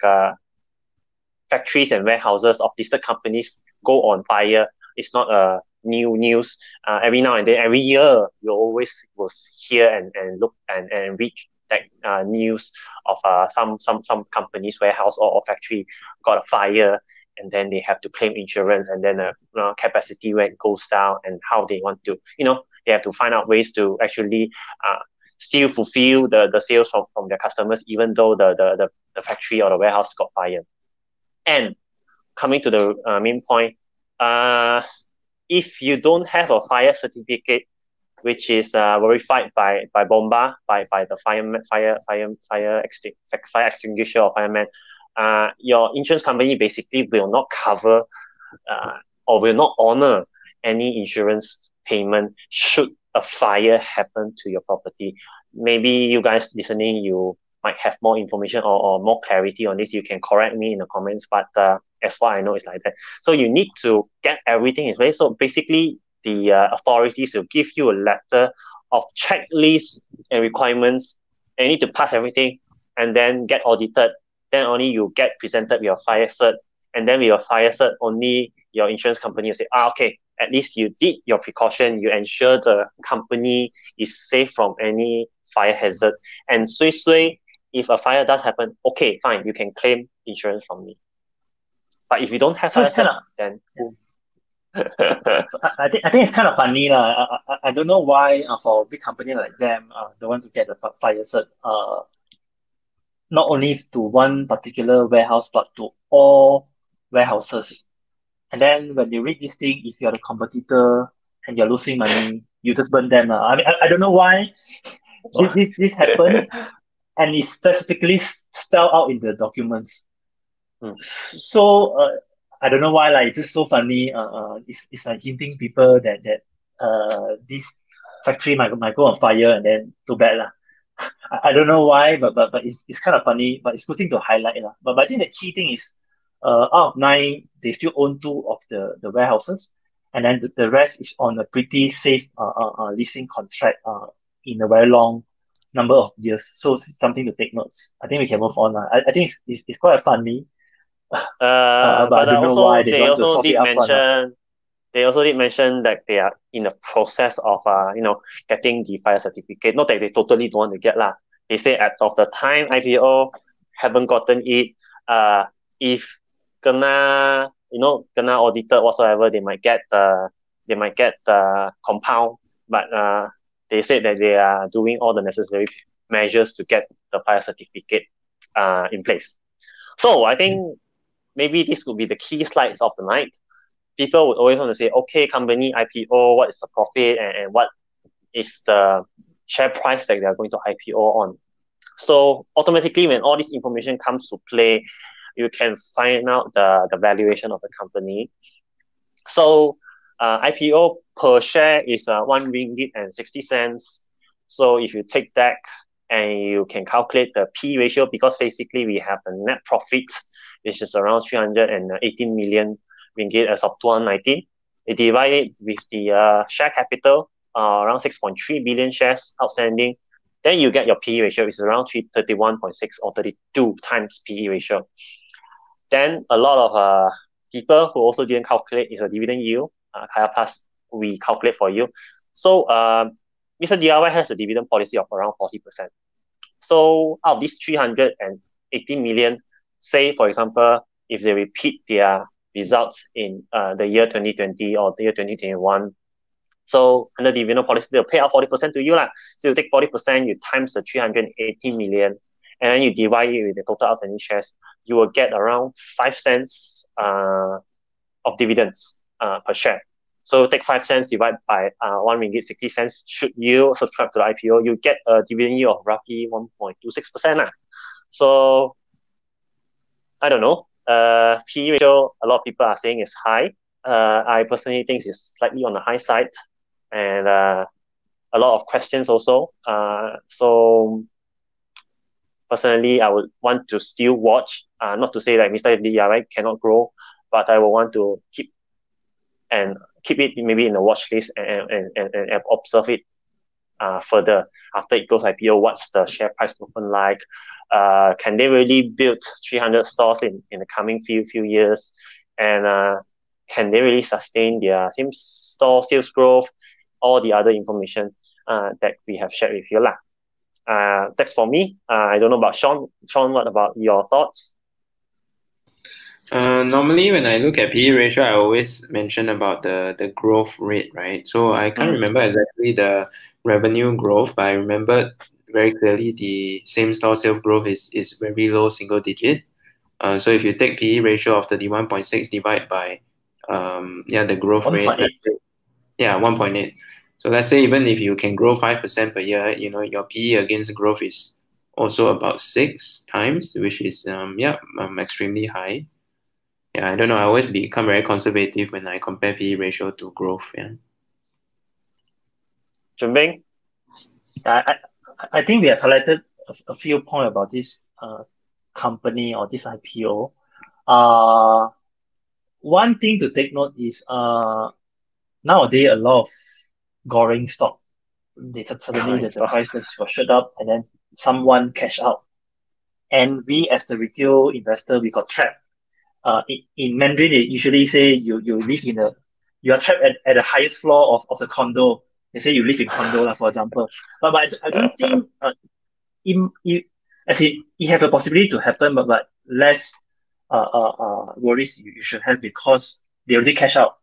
factories and warehouses of listed companies go on fire. It's not a new news. Every now and then, every year, you always will hear and look and read that news of some companies, warehouse or factory got a fire, and then they have to claim insurance, and then capacity rent goes down, and how they want to, they have to find out ways to actually still fulfill the sales from their customers, even though the factory or the warehouse got fired. And coming to the main point, if you don't have a fire certificate, which is verified by BOMBA, by the fire extinguisher or fireman, your insurance company basically will not cover or will not honor any insurance payment should a fire happen to your property. Maybe you guys listening, you might have more information or more clarity on this. You can correct me in the comments, but as far I know, it's like that. So you need to get everything in place. So basically, the authorities will give you a letter of checklists and requirements, and you need to pass everything and then get audited. Then only you get presented with your fire cert, and then with your fire cert, only your insurance company will say, okay, at least you did your precaution, you ensure the company is safe from any fire hazard. And if a fire does happen, okay, fine, you can claim insurance from me. But if you don't have So fire it's kind cert, of then so I think it's kind of funny lah. I don't know why for a big company like them they want to get the fire cert not only to one particular warehouse but to all warehouses. And then when you read this thing, if you're the competitor and you're losing money, you just burn them. I mean, I don't know why this happened, and it's specifically spelled out in the documents. Hmm. So I don't know why, like it's just so funny. It's like hinting people that this factory might go on fire, and then too bad lah. I don't know why, but it's kind of funny, but it's good thing to highlight lah. But I think the key thing is, out of nine, they still own two of the warehouses, and then the rest is on a pretty safe leasing contract in a very long number of years. So it's something to take notes. I think we can move on. I think it's quite funny, but I but don't know why also they they don't want to also fork it did up front. mention they also did mention that they are in the process of getting the fire certificate. Not that they totally don't want to get lah. They say at of the time IPO haven't gotten it. If kena audited whatsoever, they might get the compound. But they said that they are doing all the necessary measures to get the fire certificate in place. So I think maybe this would be the key slides of the night. People would always want to say, okay, company IPO, what is the profit and what is the share price that they are going to IPO on. So automatically, when all this information comes to play, you can find out the valuation of the company. So IPO per share is 1 ringgit and 60 cents. So if you take that and you can calculate the P ratio, because basically we have a net profit, which is around 318 million ringgit as of 2019. You divide it with the share capital, around 6.3 billion shares outstanding, then you get your PE ratio, which is around 31.6 or 32 times PE ratio. Then a lot of people who also didn't calculate is a dividend yield. KayaPlus, we calculate for you. So Mr. DIY has a dividend policy of around 40%. So out of these 318 million, say for example, if they repeat their results in the year 2020 or the year 2021, so under dividend policy, they'll pay out 40% to you lah. So you take 40%, you times the 318 million, and then you divide it with the total outstanding shares, you will get around 5 cents of dividends per share. So take 5 cents divided by 1 ringgit 60 cents. Should you subscribe to the IPO, you get a dividend yield of roughly 1.26%. So I don't know. PE ratio, a lot of people are saying is high. I personally think it's slightly on the high side, and a lot of questions also. So personally, I would want to still watch. Not to say that Mr. DIY cannot grow, but I will want to keep it maybe in the watch list and observe it further after it goes IPO. What's the share price movement like? Can they really build 300 stores in the coming few years? And can they really sustain their same store sales growth? All the other information that we have shared with you lah. That's for me. I don't know about Sean. Sean, what about your thoughts? Normally, when I look at PE ratio, I always mention about the growth rate, right? So I can't remember exactly the revenue growth, but I remember very clearly the same store sales growth is very low single digit. So if you take PE ratio of 31.6 divide by the growth 1. rate, 1.8. So let's say even if you can grow 5% per year, your PE against growth is also about 6 times, which is extremely high. Yeah, I don't know. I always become very conservative when I compare PE ratio to growth. Yeah. Jumbing? I think we have highlighted a few points about this company or this IPO. One thing to take note is nowadays a lot of goring stock. Suddenly there's a price that was shut up and then someone cash out. And we as the retail investor, we got trapped. In Mandarin, they usually say you are trapped at the highest floor of the condo. They say you live in condo, for example. But I don't think As it has a possibility to happen, but less worries you should have because they already cash out.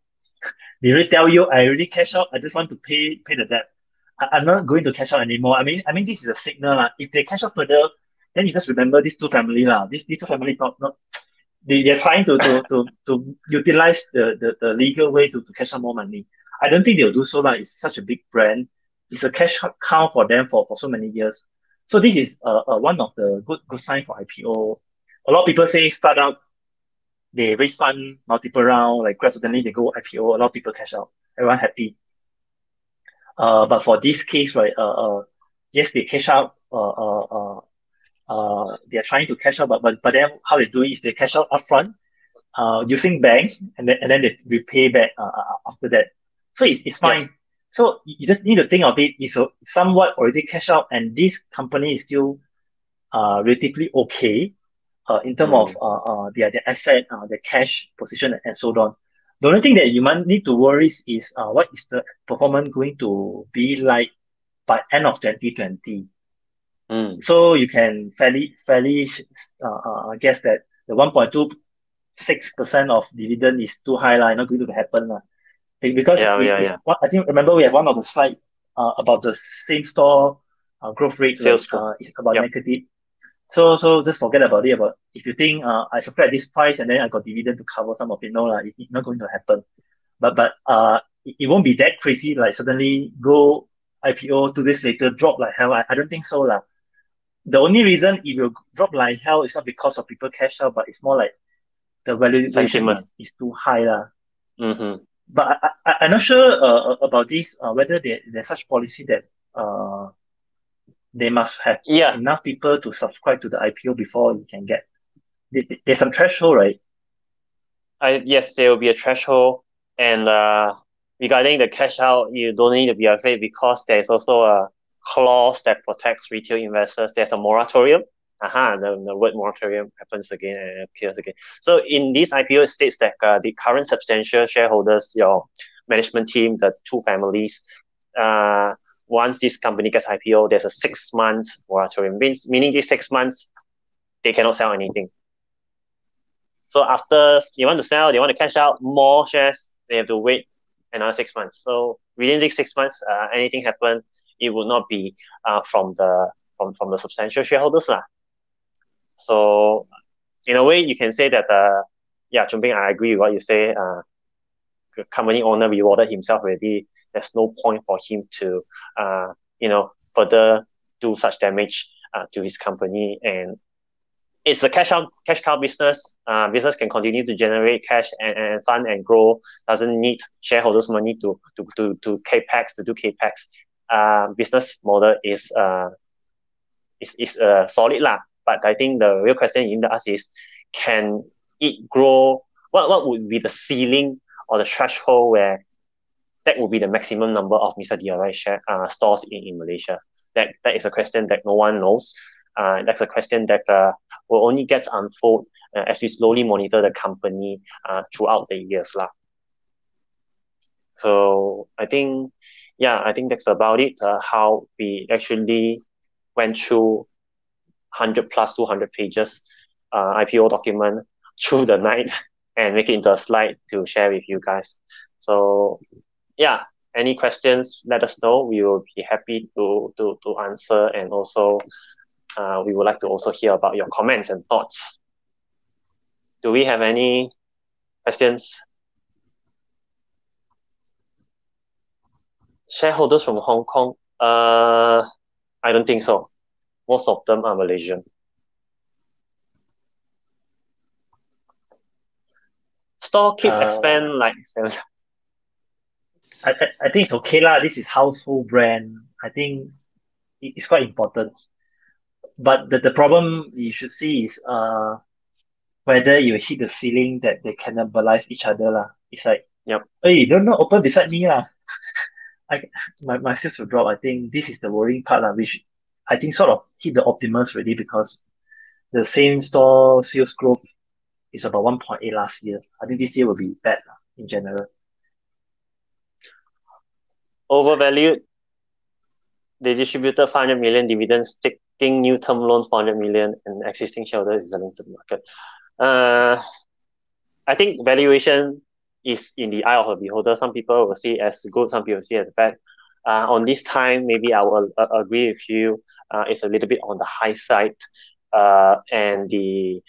They already tell you, I already cash out. I just want to pay the debt. I'm not going to cash out anymore. I mean, this is a signal. If they cash out further, then you just remember these two families. These two families not they're trying to utilize the legal way to cash out more money. I don't think they'll do so. It's such a big brand. It's a cash cow for them for so many years. So this is one of the good sign for IPO. A lot of people say start out, they raise fund multiple round, like suddenly they go IPO, a lot of people cash out. Everyone happy. But for this case, right, yes, they cash out, they are trying to cash out, but then how they do it is they cash out upfront, using banks, and then they repay back after that. So it's fine. Yeah. So you just need to think of it. It's somewhat already cash out, and this company is still relatively okay in terms of their asset, their cash position, and so on. The only thing that you might need to worry is what is the performance going to be like by end of 2020. So you can fairly guess that the 1.26% of dividend is too high, not going to happen. Because Yeah. I think, remember, we have one of the slide about the same store growth rate, Sales growth. is about Yep. negative. So just forget about it. About if you think I subscribe at this price and then I got dividend to cover some of it, no, it's not going to happen. But it won't be that crazy. Like suddenly go IPO 2 days later drop like hell. I don't think so lah. The only reason it will drop like hell is not because of people cash out, but it's more like the valuation Sentiment. is too high lah. Mm-hmm. But I'm not sure about this, whether there's such policy that they must have Yeah. enough people to subscribe to the IPO before you can get. There's some threshold, right? Yes, there will be a threshold, and regarding the cash out, you don't need to be afraid because there's also a clause that protects retail investors. There's a moratorium. The word moratorium happens again and appears again. So in this IPO, it states that the current substantial shareholders, your management team, the two families, once this company gets IPO, there's a 6 months moratorium. Meaning these 6 months, they cannot sell anything. So after you want to sell, they want to cash out more shares, they have to wait another 6 months. So within these 6 months, anything happen, it would not be from the substantial shareholders lah. So in a way, you can say that Chun Ping, I agree with what you say. The company owner rewarded himself already. There's no point for him to further do such damage to his company. And it's a cash cow business. Business can continue to generate cash and fund and grow. Doesn't need shareholders' money to capex, to do capex. Business model is solid lah. But I think the real question you need to ask is, can it grow? What would be the ceiling or the threshold where that would be the maximum number of Mr. DIY stores in Malaysia? That is a question that no one knows. That's a question that will only get unfold as we slowly monitor the company throughout the years lah. So I think that's about it. How we actually went through 100 plus 200 pages IPO document through the night and make it into a slide to share with you guys. So any questions, let us know. We will be happy to answer, and also we would like to also hear about your comments and thoughts. Do we have any questions? Shareholders from Hong Kong? I don't think so. Most of them are Malaysian. Store keep expand like I think it's okay lah. This is household brand. I think it's quite important. But the problem you should see is whether you hit the ceiling that they cannibalize each other lah. It's like, hey, don't open beside me lah. My sales will drop. I think this is the worrying part lah, which I think sort of hit the optimus already, because the same store sales growth is about 1.8 last year. I think this year will be bad in general. Overvalued. They distributed 500 million dividends. new term loan 400 million, and existing shareholders is selling to the market. I think valuation is in the eye of the beholder. Some people will see it as good, some people see it as bad. On this time, maybe I will agree with you. It's a little bit on the high side, and the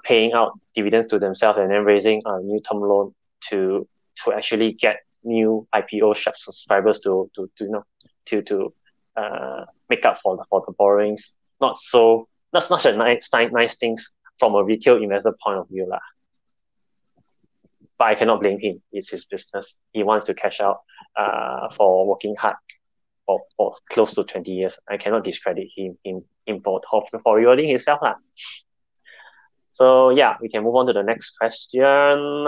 paying out dividends to themselves and then raising a new term loan to actually get new IPO subscribers to make up for the borrowings. That's not a nice things from a retail investor point of view lah. But I cannot blame him. It's his business. He wants to cash out for working hard for close to 20 years. I cannot discredit him for rewarding himself lah. So yeah, we can move on to the next question.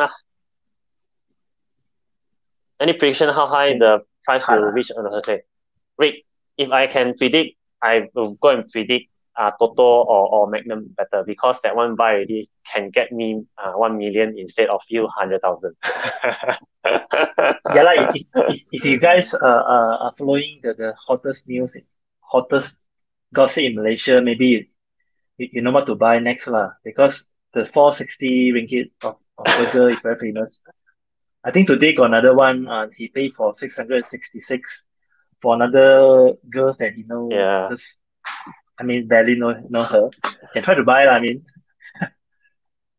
Any prediction how high the price will reach another day? Rick, if I can predict, I will go and predict Toto or Magnum better, because that one buy already can get me 1 million instead of few 100,000. Yeah, like if you guys are following the hottest news, hottest gossip in Malaysia, maybe you know what to buy next lah, because the 460 ringgit of burger is very famous. I think today got another one. He paid for 666 for another girls that he knows. Yeah. Just, I mean, barely know her. Can try to buy lah. I mean,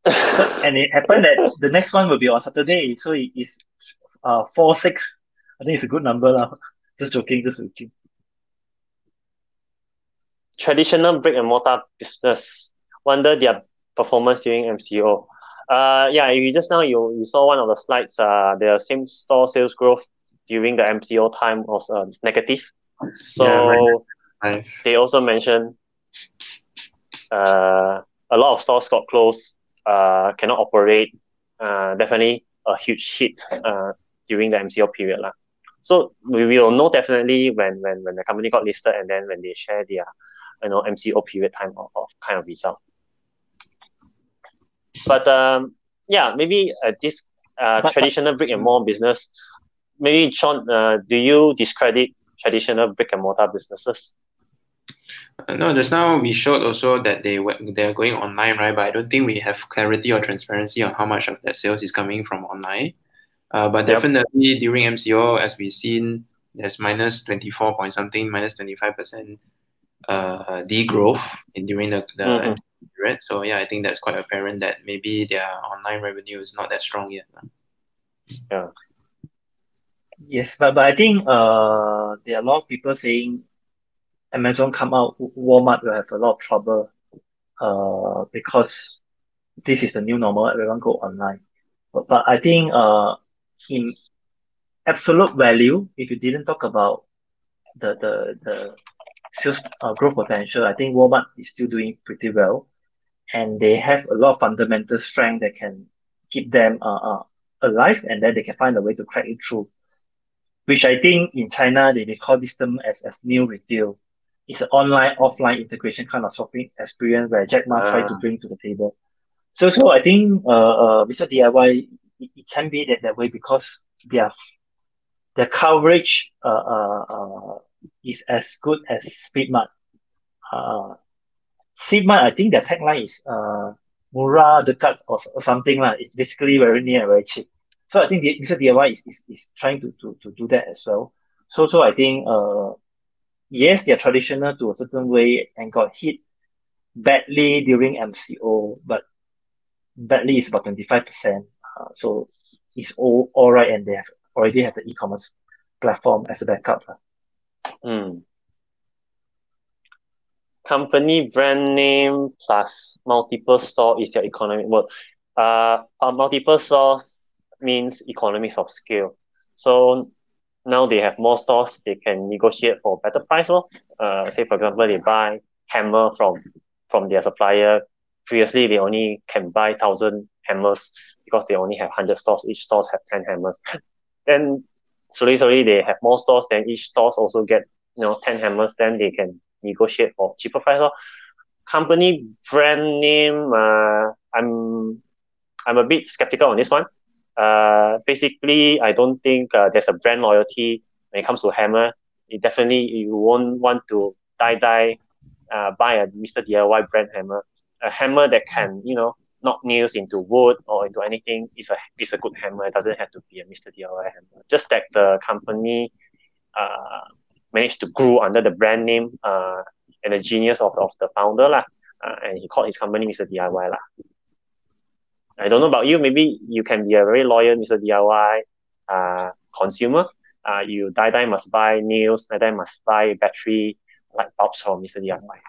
so, and it happened that the next one will be on Saturday. So it is 46. I think it's a good number lah. Just joking. Traditional brick and mortar business. Wonder their performance during MCO. Yeah, you just now you saw one of the slides. Their same store sales growth during the MCO time was negative. So right. They also mentioned a lot of stores got closed, cannot operate. Definitely a huge hit during the MCO period lah. So we will know definitely when the company got listed, and then when they share their MCO period time of kind of result. But yeah, maybe this traditional brick and mortar business, maybe Sean, do you discredit traditional brick and mortar businesses? No, just now we showed also that they're going online, right? But I don't think we have clarity or transparency on how much of that sales is coming from online. But definitely during MCO, as we've seen, there's minus 24 point something, minus 25% degrowth during the MCO period. So yeah, I think that's quite apparent that maybe their online revenue is not that strong yet. Yeah. Yes, but I think there are a lot of people saying Amazon come out, Walmart will have a lot of trouble because this is the new normal, everyone go online. But I think in absolute value, if you didn't talk about the sales growth potential, I think Walmart is still doing pretty well, and they have a lot of fundamental strength that can keep them alive, and then they can find a way to crack it through. Which I think in China they call this term as new retail. It's an online offline integration kind of shopping experience where Jack Ma tried to bring to the table. So I think Mr. DIY it can be that way because their coverage is as good as Speedmart. Speedmart, I think their tagline is murah dekat or something lah. It's basically very near, very cheap. So I think Mr. DIY is trying to do that as well. So I think yes, they're traditional to a certain way and got hit badly during MCO, but badly is about 25%. So it's all right, and they already have the e-commerce platform as a backup. Company brand name plus multiple store is their economic work. Multiple stores means economies of scale. So now they have more stores, they can negotiate for better price. Say for example, they buy hammer from their supplier. Previously, they only can buy 1,000 hammers because they only have 100 stores. Each stores have 10 hammers. Then slowly they have more stores. Then each stores also get 10 hammers. Then they can negotiate for cheaper price. Company brand name, I'm a bit skeptical on this one. Basically, I don't think there's a brand loyalty when it comes to hammer. You won't want to die buy a Mr. DIY brand hammer, a hammer that can, knock nails into wood or into anything is a good hammer. It doesn't have to be a Mr. DIY hammer. Just that the company managed to grow under the brand name and the genius of the founder lah. And he called his company Mr. DIY lah. I don't know about you. Maybe you can be a very loyal Mr. DIY consumer. You die must buy nails, die must buy battery light bulbs from Mr. DIY.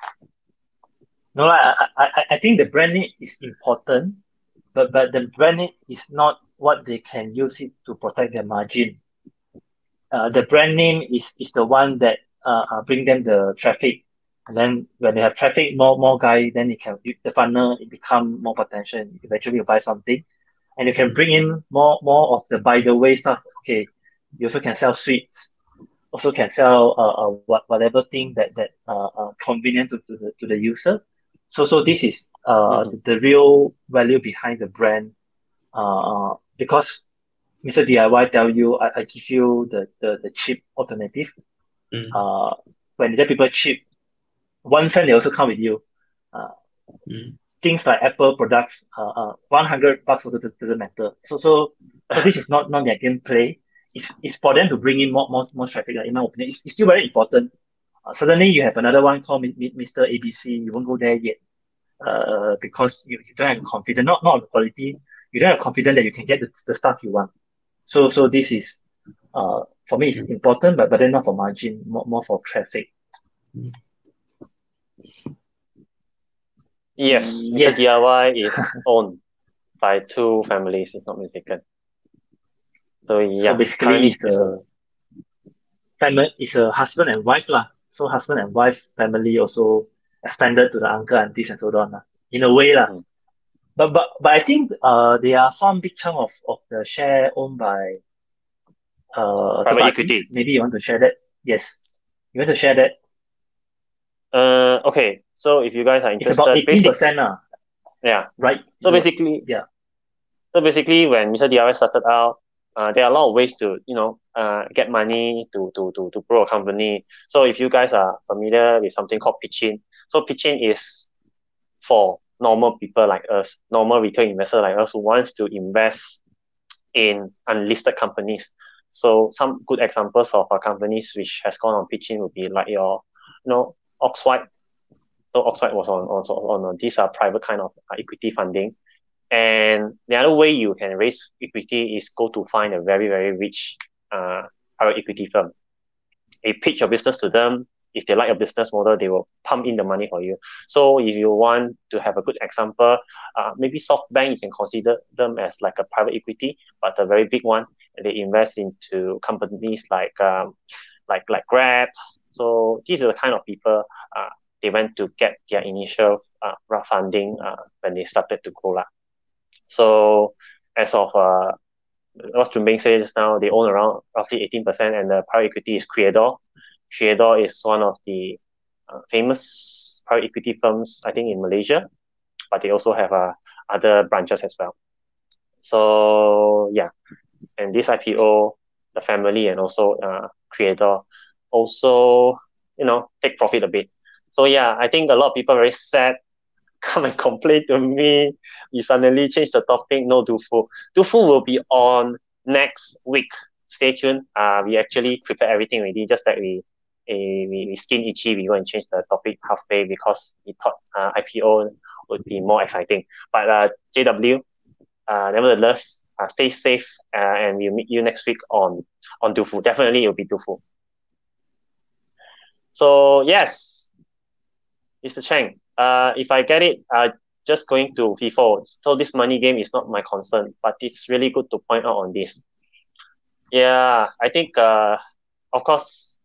No, I think the brand name is important, but the brand name is not what they can use it to protect their margin. The brand name is the one that bring them the traffic, and then when they have traffic, more guy, then the funnel it become more potential. Eventually, you buy something, and you can bring in more of the by the way stuff. Okay, you also can sell sweets, also can sell whatever thing that convenient to the user. So this is the real value behind the brand, because Mr. DIY tell you, I give you the cheap alternative. When you tell people cheap, one cent they also come with you. Things like Apple products, $100 also doesn't matter. So this is not their gameplay. It's for them to bring in more traffic. In my opinion, it's still very important. Suddenly you have another one called Mr. ABC. You won't go there yet, because you don't have confidence, not on the quality. You don't have confidence that you can get the stuff you want. So this is for me it's important, but then not for margin, more for traffic. Yes, Mr. DIY is owned by two families, if not mistaken. So yeah, so basically it's a husband and wife lah. So husband and wife family also expanded to the uncle, aunties, and so on lah. In a way lah. But I think there are some big chunk of the share owned by private equity. Maybe you want to share that? Yes, you want to share that? Okay. So if you guys are interested, it's about 18%. Yeah. Right. So basically, yeah. So basically, when Mr. DIY started out, there are a lot of ways to get money to grow a company. So if you guys are familiar with something called pitching, so pitching is for normal people like us, normal retail investors like us who wants to invest in unlisted companies. So some good examples of companies which has gone on pitching would be like your, Oxwhite. So Oxwhite was on these are private kind of equity funding. And the other way you can raise equity is go to find a very, very rich private equity firm. You pitch your business to them. If they like your business model, they will pump in the money for you. So if you want to have a good example, maybe SoftBank, you can consider them as like a private equity, but a very big one. And they invest into companies like Grab. So these are the kind of people they went to get their initial funding when they started to grow. So as of what Junbing said just now, they own around roughly 18%, and the private equity is Creador. Creador is one of the famous private equity firms, I think, in Malaysia, but they also have other branches as well. So yeah, and this IPO, the family and also Creador also, take profit a bit. So yeah, I think a lot of people are very sad, come and complain to me. We suddenly changed the topic. No Dufu. Dufu will be on next week. Stay tuned. We actually prepared everything already, just that we skin itchy. We go and change the topic halfway because we thought IPO would be more exciting. But JW, nevertheless, stay safe, and we'll meet you next week on Dufu. Definitely, it will be Dufu. So yes, Mr. Cheng. If I get it, just going to FIFO. So this money game is not my concern, but it's really good to point out on this. Yeah, I think, of course,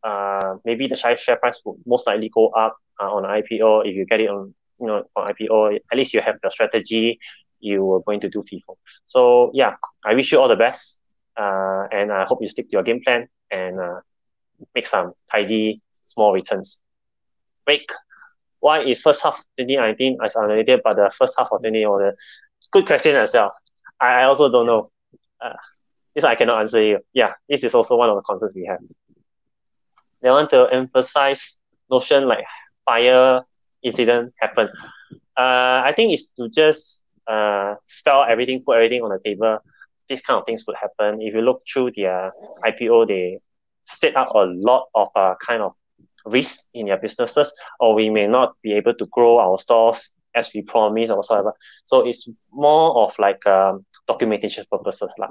maybe the share price will most likely go up on IPO. If you get it on IPO, at least you have the strategy you are going to do FIFO. So yeah, I wish you all the best, and I hope you stick to your game plan and make some tidy small returns. Break. Why is first half 2019 as unrelated, but the first half of 2020? Good question as well. I also don't know. This I cannot answer you. Yeah, this is also one of the concerns we have. They want to emphasize notion like fire incident happen. I think it's to just spell everything, put everything on the table. These kind of things would happen. If you look through their IPO, they state out a lot of kind of risk in their businesses, or we may not be able to grow our stores as we promised or whatsoever. So it's more of like documentation purposes lah.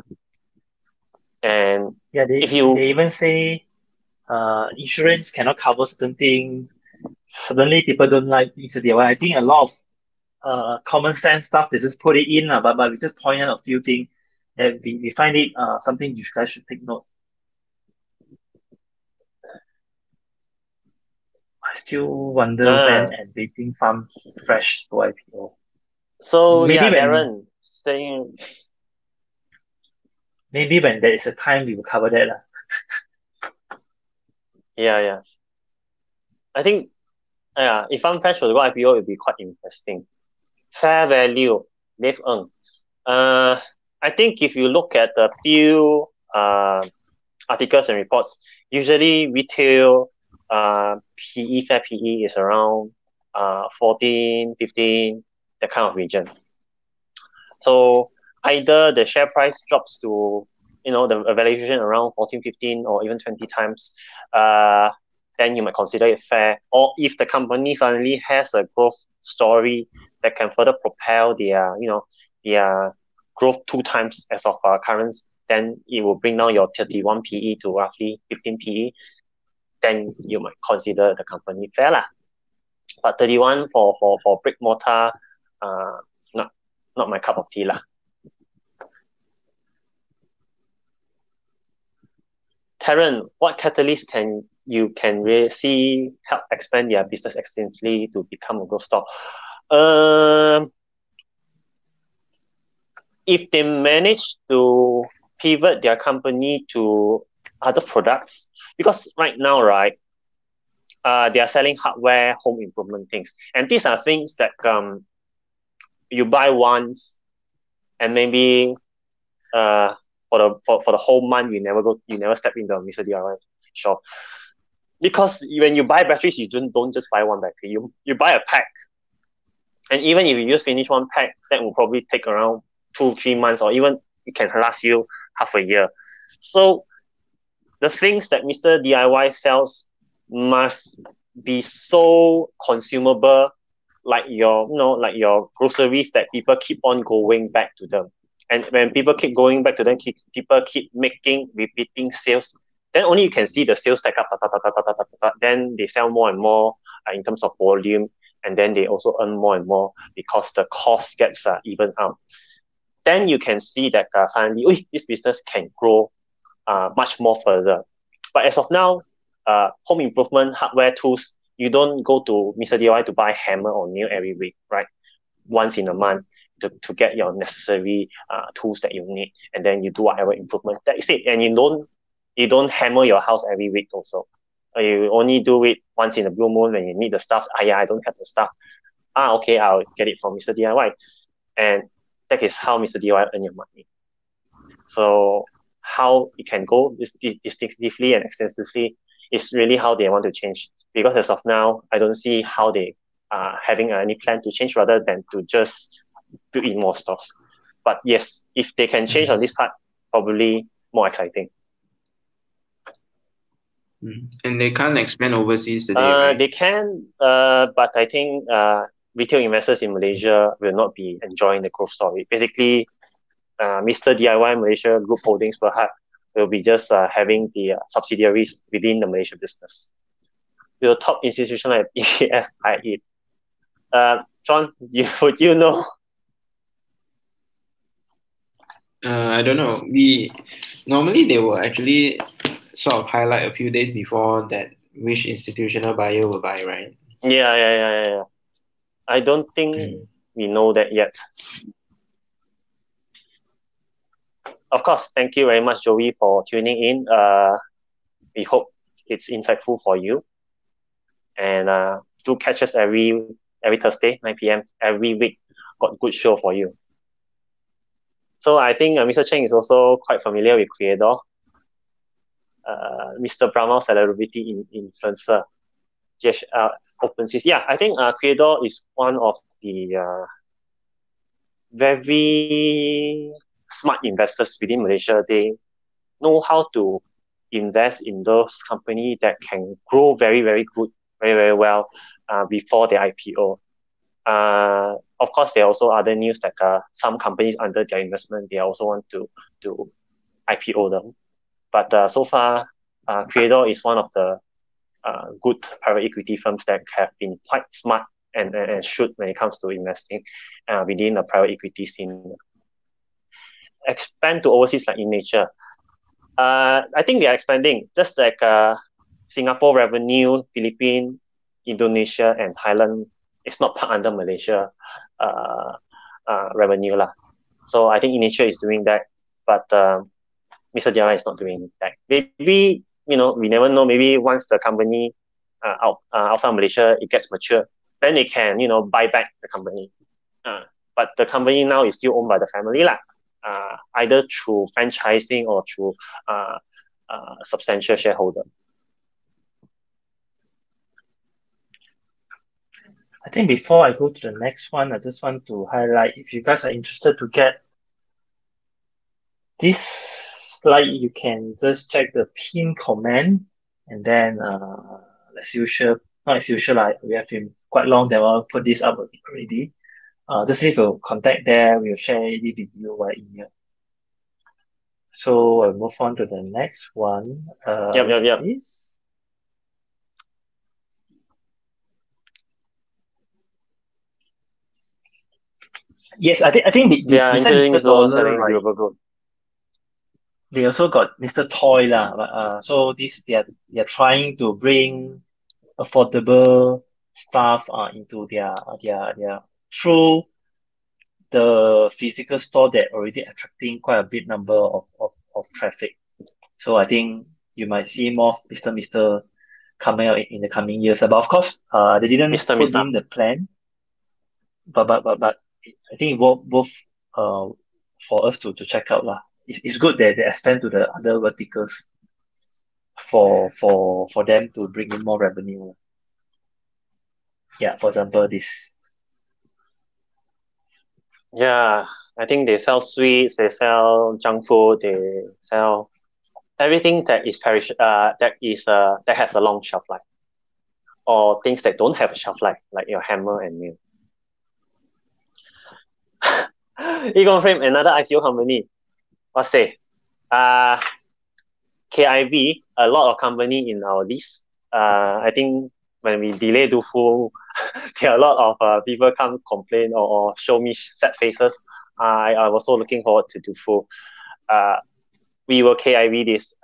And Yeah, if you they even say insurance cannot cover certain things. Suddenly people don't like Mr. DIY. I think a lot of common sense stuff, they just put it in, but we just point out a few things that we find it something you guys should take note. I still wonder when and waiting farm fresh to IPO. So maybe yeah, when, Darren saying maybe when there is a time we will cover that. Yeah. I think if Farm Fresh were to go IPO, it would be quite interesting. Fair value, Dave Ng. I think if you look at a few articles and reports, usually retail PE, fair PE is around 14, 15, that kind of region. So either the share price drops to, the valuation around 14, 15, or even 20 times, then you might consider it fair. Or if the company suddenly has a growth story that can further propel their growth 2 times as of current, then it will bring down your 31 PE to roughly 15 PE. Then you might consider the company fair lah. But 31 for brick mortar, not my cup of tea lah. Taryn, what catalyst can really see help expand their business extensively to become a growth stock? If they manage to pivot their company to other products, because right now, right, they are selling hardware, home improvement things, and these are things that you buy once, and maybe for the whole month you never step into a Mr. DIY shop. Because when you buy batteries, you don't just buy one battery. You buy a pack, and even if you just finish one pack, that will probably take around 2-3 months, or even it can last you half a year. So the things that Mr. DIY sells must be so consumable, like your groceries, that people keep on going back to them. And when people keep going back to them, people keep making repeating sales, then only you can see the sales stack up. Then they sell more and more in terms of volume, and then they also earn more and more because the cost gets even out. Then you can see that finally, this business can grow much more further. But as of now, home improvement hardware tools, you don't go to Mr. DIY to buy hammer or nail every week, right? Once in a month to get your necessary tools that you need, and then you do whatever improvement. That's it. And you don't hammer your house every week also. You only do it once in a blue moon when you need the stuff. I don't have the stuff. Okay, I'll get it from Mr. DIY. And that is how Mr. DIY earn your money. So how it can go distinctively and extensively is really how they want to change. Because as of now, I don't see how they are having any plan to change rather than to just build in more stores. But yes, if they can change on this part, probably more exciting. And they can't expand overseas today, right? They can, but I think retail investors in Malaysia will not be enjoying the growth story. Basically, Mr. DIY Malaysia Group Holdings perhaps will be just having the subsidiaries within the Malaysia business. Will top institution like ETF buy it? John, would you know? I don't know. Normally they will actually sort of highlight a few days before that which institutional buyer will buy, right? Yeah. I don't think we know that yet. Of course, thank you very much, Joey, for tuning in. We hope it's insightful for you. And do catch us every Thursday, 9 p.m. every week. Got good show for you. So I think Mr. Cheng is also quite familiar with Creator, Mr. Brahma celebrity influencer. OpenSeas. Yeah, I think Creator is one of the very smart investors within Malaysia. They know how to invest in those companies that can grow very, very good, very, very well before the IPO. Of course, there are also other news like some companies under their investment, they also want to IPO them. But so far, Creator is one of the good private equity firms that have been quite smart and shrewd when it comes to investing within the private equity scene. Expand to overseas like in nature. I think they are expanding, just like Singapore revenue, Philippines, Indonesia, and Thailand. It's not part under Malaysia revenue lah. So I think Indonesia is doing that, but Mr. DIY is not doing that. Maybe we never know. Maybe once the company outside Malaysia it gets mature, then they can buy back the company. But the company now is still owned by the family lah. Either through franchising or through substantial shareholder. I think before I go to the next one, I just want to highlight, if you guys are interested to get this slide, you can just check the pin comment, and then as usual, not as usual, we have been quite long, then I'll put this up already. Just leave a contact there, we'll share the video via email. So I'll move on to the next one. Yep. This. Yes, I think besides Mr. Dollar, right, they also got Mr. Toy lah. So they are trying to bring affordable stuff into their through the physical store that already attracting quite a big number of traffic. So I think you might see more Mr. coming out in the coming years. But of course, they didn't put in the plan. But I think both for us to check out lah. It's good that they expand to the other verticals for them to bring in more revenue. Yeah, for example, this. Yeah, I think they sell sweets, they sell junk food, they sell everything that is that has a long shelf life, or things that don't have a shelf life, like your hammer and nail. Frame, another IPO company. What's say? KIV, a lot of company in our list. I think when we delay DoFu, there are a lot of people come complain or show me sad faces. I'm also looking forward to DoFu. We will KIV this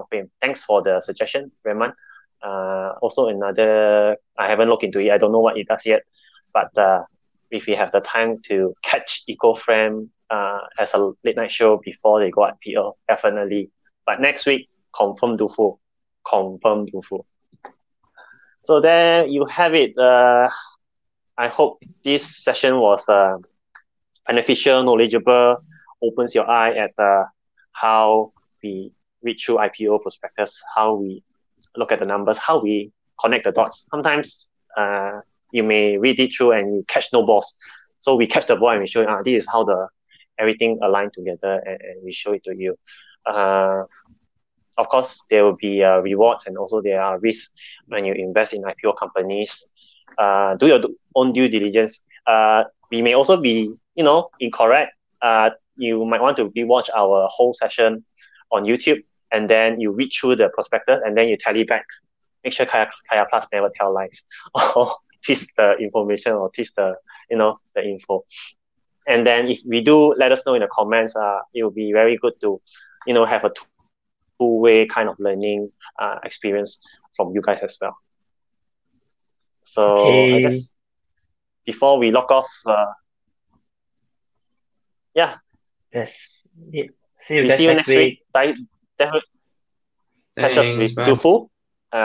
Frame. Thanks for the suggestion, Raymond. Also another, I haven't looked into it. I don't know what it does yet, but if we have the time to catch EcoFrame as a late night show before they go IPO, definitely. But next week, confirm DoFu. So there you have it. I hope this session was beneficial, knowledgeable, opens your eye at how we read through IPO prospectus, how we look at the numbers, how we connect the dots. Sometimes you may read it through and you catch no balls. So we catch the ball and we show you, this is how everything aligned together, and we show it to you. Of course, there will be rewards, and also there are risks when you invest in IPO companies. Do your own due diligence. We may also be, incorrect. You might want to rewatch our whole session on YouTube, and then you read through the prospectus, and then you tally back. Make sure KayaPlus never tell lies or twist the information or twist the info. And then if we do, let us know in the comments. It will be very good to, have a two-way kind of learning experience from you guys as well. So okay. I guess before we log off, Yes. See you guys next week. Definitely catch us with DoFu.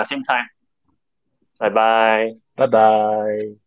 Same time. Bye-bye. Bye-bye.